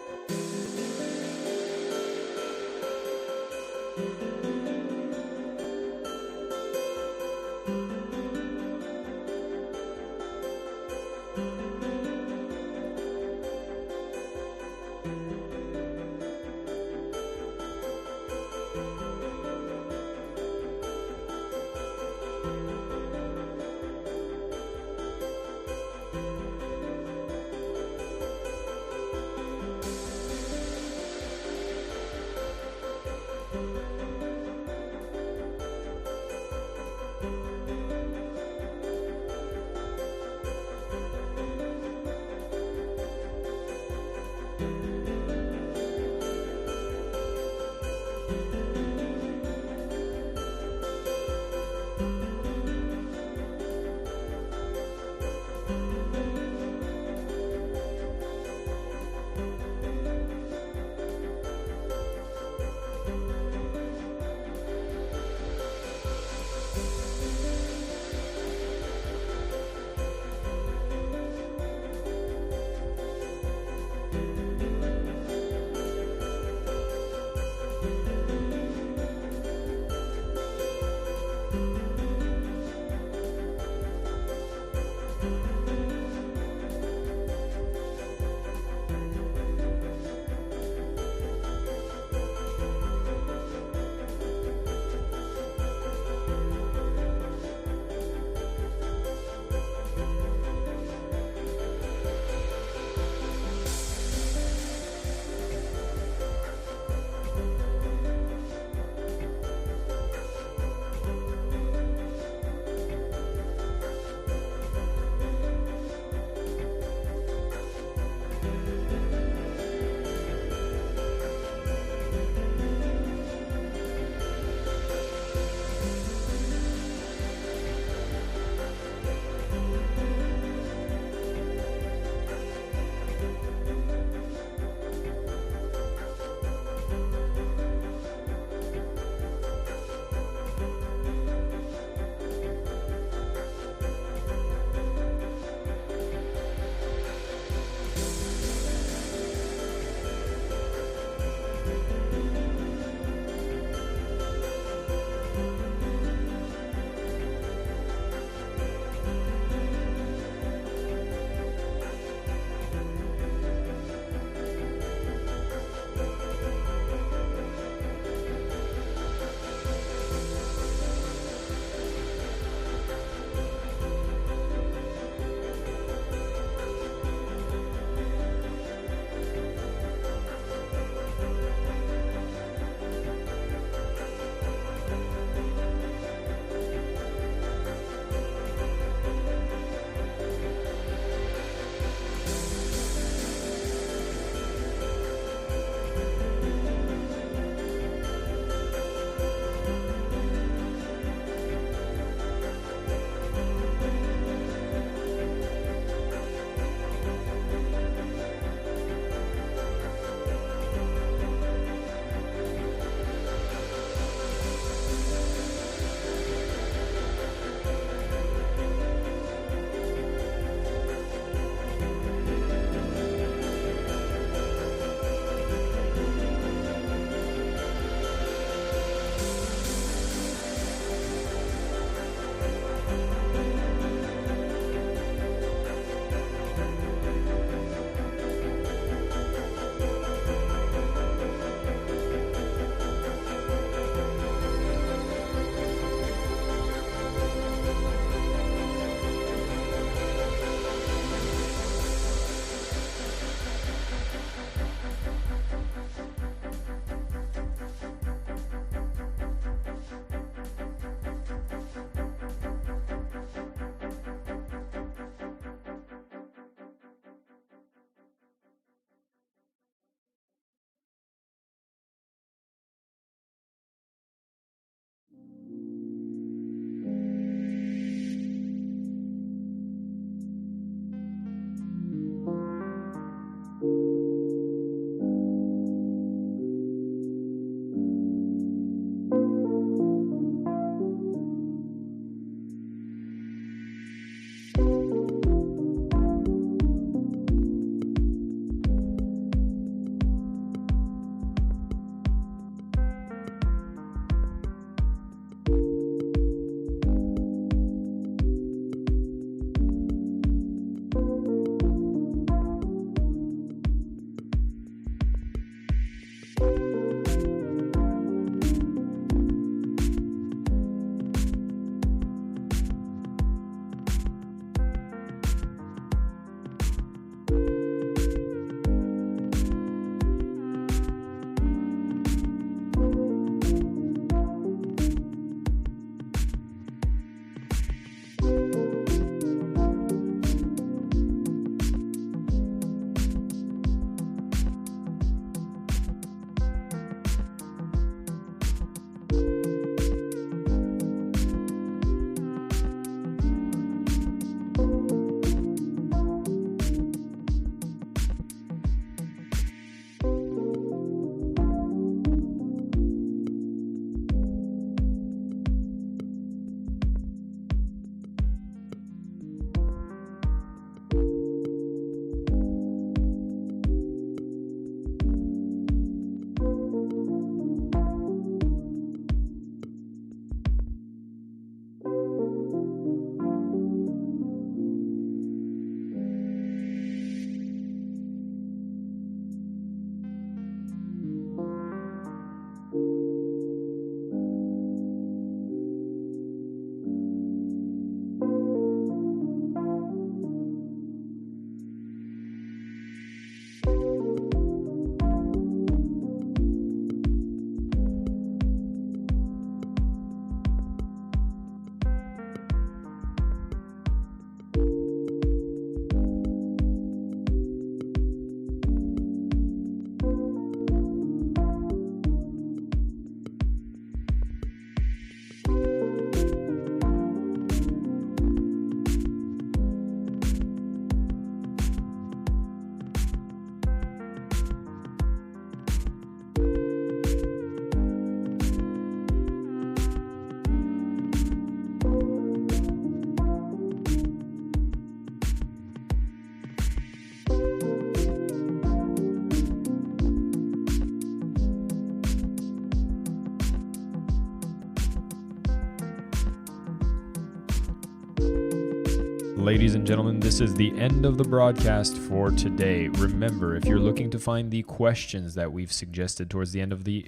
ladies and gentlemen, this is the end of the broadcast for today. Remember, if you're looking to find the questions that we've suggested towards the end of the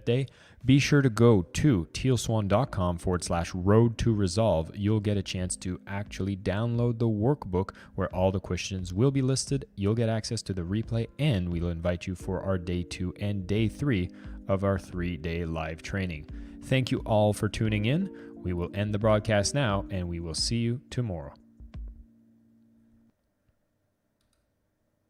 day, be sure to go to tealswan.com/road to resolve. You'll get a chance to actually download the workbook where all the questions will be listed. You'll get access to the replay, and we'll invite you for our day 2 and day 3 of our 3-day live training. Thank you all for tuning in. We will end the broadcast now, and we will see you tomorrow.